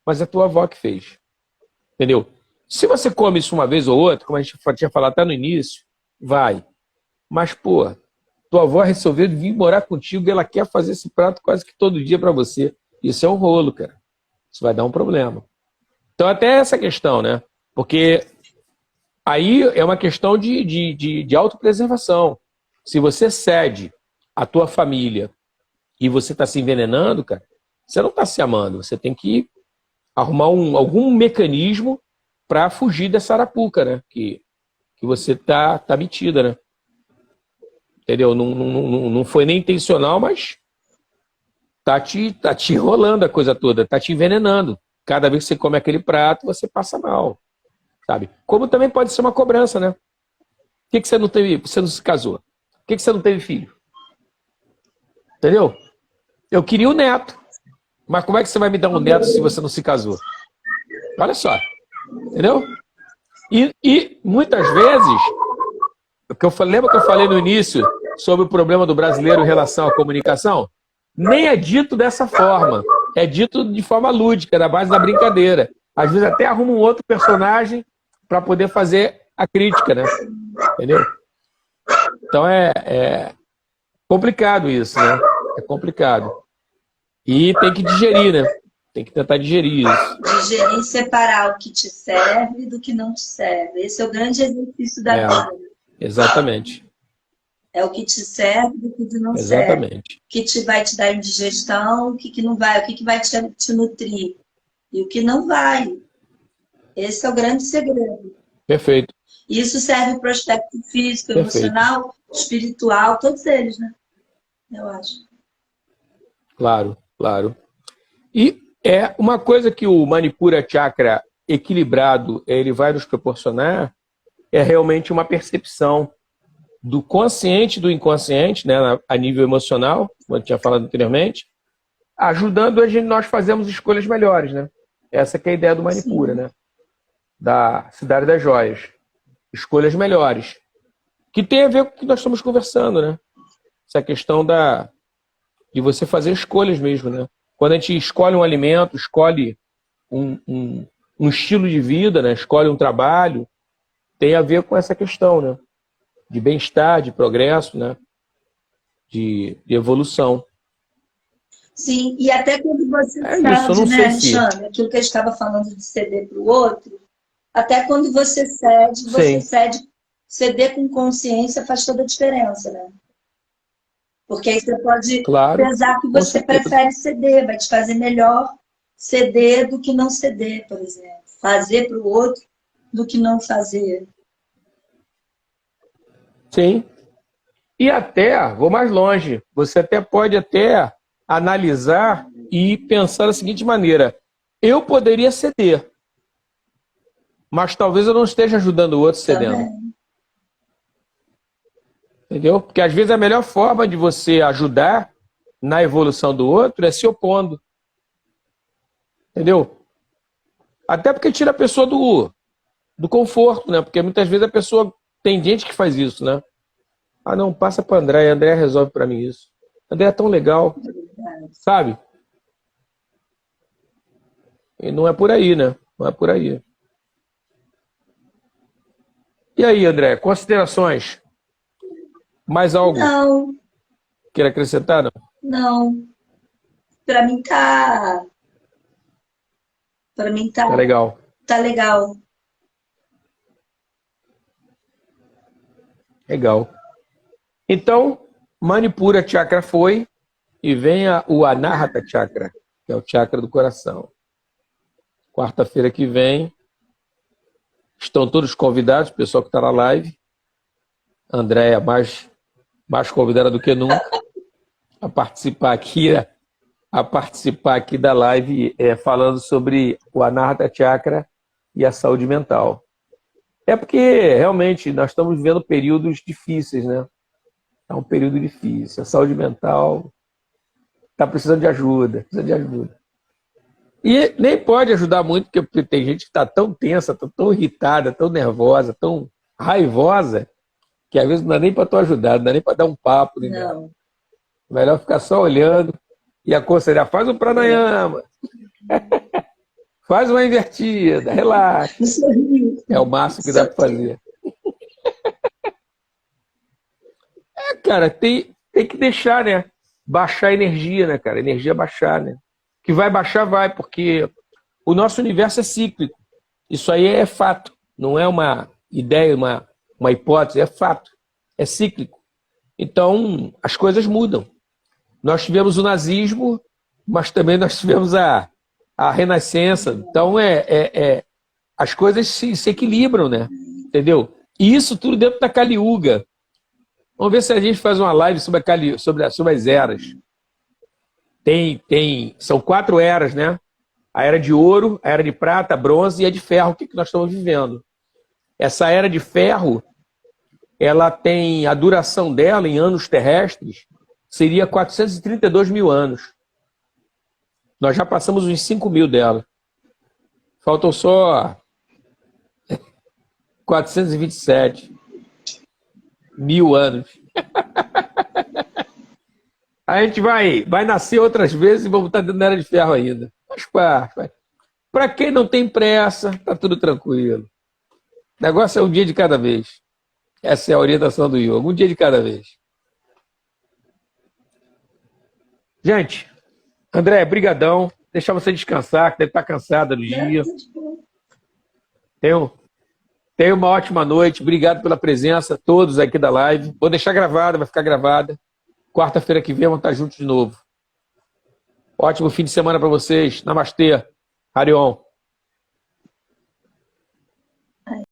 A: mas é tua avó que fez. Entendeu? Se você come isso uma vez ou outra, como a gente tinha falado até no início, vai. Mas, pô, tua avó resolveu vir morar contigo e ela quer fazer esse prato quase que todo dia para você. Isso é um rolo, cara. Isso vai dar um problema. Então, até essa questão, né? Porque aí é uma questão de autopreservação. Se você cede a tua família e você está se envenenando, cara, você não está se amando. Você tem que arrumar algum mecanismo para fugir dessa arapuca, né? Que você tá metida, né? Entendeu? Não foi nem intencional, mas tá te enrolando a coisa toda, tá te envenenando. Cada vez que você come aquele prato, você passa mal, sabe? Como também pode ser uma cobrança, né? Por que você não teve, você não se casou? Por que você não teve filho? Entendeu? Eu queria um neto, mas como é que você vai me dar um neto se você não se casou? Olha só, entendeu? E muitas vezes, lembra que eu falei no início sobre o problema do brasileiro em relação à comunicação? Nem é dito dessa forma. É dito de forma lúdica, na base da brincadeira. Às vezes até arruma um outro personagem para poder fazer a crítica, né? Entendeu? Então é complicado isso, né? É complicado. E tem que digerir, né? Tem que tentar digerir isso.
C: Digerir e separar o que te serve do que não te serve. Esse é o grande exercício da vida.
A: Exatamente.
C: É o que te serve do que não
A: Exatamente.
C: serve. O que vai te dar indigestão, o que não vai, o que vai te nutrir. E o que não vai. Esse é o grande segredo.
A: Perfeito.
C: Isso serve para o aspecto físico, emocional, espiritual, todos eles, né? Eu acho.
A: Claro, claro. E é uma coisa que o Manipura Chakra equilibrado ele vai nos proporcionar é realmente uma percepção do consciente e do inconsciente, né, a nível emocional, como eu tinha falado anteriormente, ajudando a gente, nós fazermos escolhas melhores, né? Essa que é a ideia do Manipura, né? Da Cidade das Joias. Escolhas melhores. Que tem a ver com o que nós estamos conversando, né? Essa questão de você fazer escolhas mesmo, né? Quando a gente escolhe um alimento, escolhe um estilo de vida, né? Escolhe um trabalho, tem a ver com essa questão, né? De bem-estar, de progresso, né? De evolução.
C: Sim, e até quando você cede,
A: né,
C: Alexandre? Aquilo que a gente estava falando de ceder para o outro, até quando você cede, ceder com consciência faz toda a diferença, né? Porque aí você pode pesar que você prefere ceder, vai te fazer melhor ceder do que não ceder, por exemplo. Fazer para o outro do que não fazer.
A: Sim. E até, vou mais longe, você até pode até analisar e pensar da seguinte maneira: eu poderia ceder, mas talvez eu não esteja ajudando o outro cedendo.
C: Também.
A: Entendeu? Porque às vezes a melhor forma de você ajudar na evolução do outro é se opondo. Entendeu? Até porque tira a pessoa do conforto, né? Porque muitas vezes a pessoa... Tem gente que faz isso, né? Ah, não, passa para André, André resolve para mim isso. André é tão legal, sabe? E não é por aí, né? Não é por aí. E aí, André, considerações? Mais algo
C: Não,
A: queira acrescentar? Não?
C: não. Para mim tá, para mim
A: Tá legal.
C: tá legal.
A: Legal. Então, Manipura Chakra foi e venha o Anahata Chakra, que é o chakra do coração. Quarta-feira que vem, estão todos convidados, o pessoal que está na live. Andréia mais convidada do que nunca a participar aqui da live falando sobre o Anahata Chakra e a saúde mental. É porque realmente nós estamos vivendo períodos difíceis, né? É um período difícil. A saúde mental está precisando de ajuda, precisa de ajuda. E nem pode ajudar muito, porque tem gente que está tão tensa, tão irritada, tão nervosa, tão raivosa, que às vezes não dá nem para tu ajudar, não dá nem para dar um papo.
C: Não.
A: Melhor ficar só olhando e aconselhar. Faz um pranayama. Faz uma invertida, relaxa. É o máximo que dá para fazer. Cara, tem que deixar, né? Baixar a energia, né, cara? A energia baixar, né? Que vai baixar, vai, porque o nosso universo é cíclico. Isso aí é fato. Não é uma ideia, uma hipótese, é fato. É cíclico. Então, as coisas mudam. Nós tivemos o nazismo, mas também nós tivemos a renascença. Então, as coisas se equilibram, né? Entendeu? E isso tudo dentro da Kali Yuga. Vamos ver se a gente faz uma live sobre as eras. São 4 eras, né? A era de ouro, a era de prata, bronze e a de ferro, que nós estamos vivendo. Essa era de ferro, ela tem a duração dela em anos terrestres, seria 432 mil anos. Nós já passamos uns 5 mil dela. Faltam só 427 mil anos. A gente vai nascer outras vezes e vamos estar dentro da era de ferro ainda. Mas para quem não tem pressa, tá tudo tranquilo. O negócio é um dia de cada vez. Essa é a orientação do yoga. Um dia de cada vez. Gente, André, brigadão. Deixar você descansar, que deve estar cansada do dia. Tenha uma ótima noite. Obrigado pela presença, todos aqui da live. Vou deixar gravada, vai ficar gravada. Quarta-feira que vem vamos estar juntos de novo. Ótimo fim de semana para vocês. Namastê. Harion.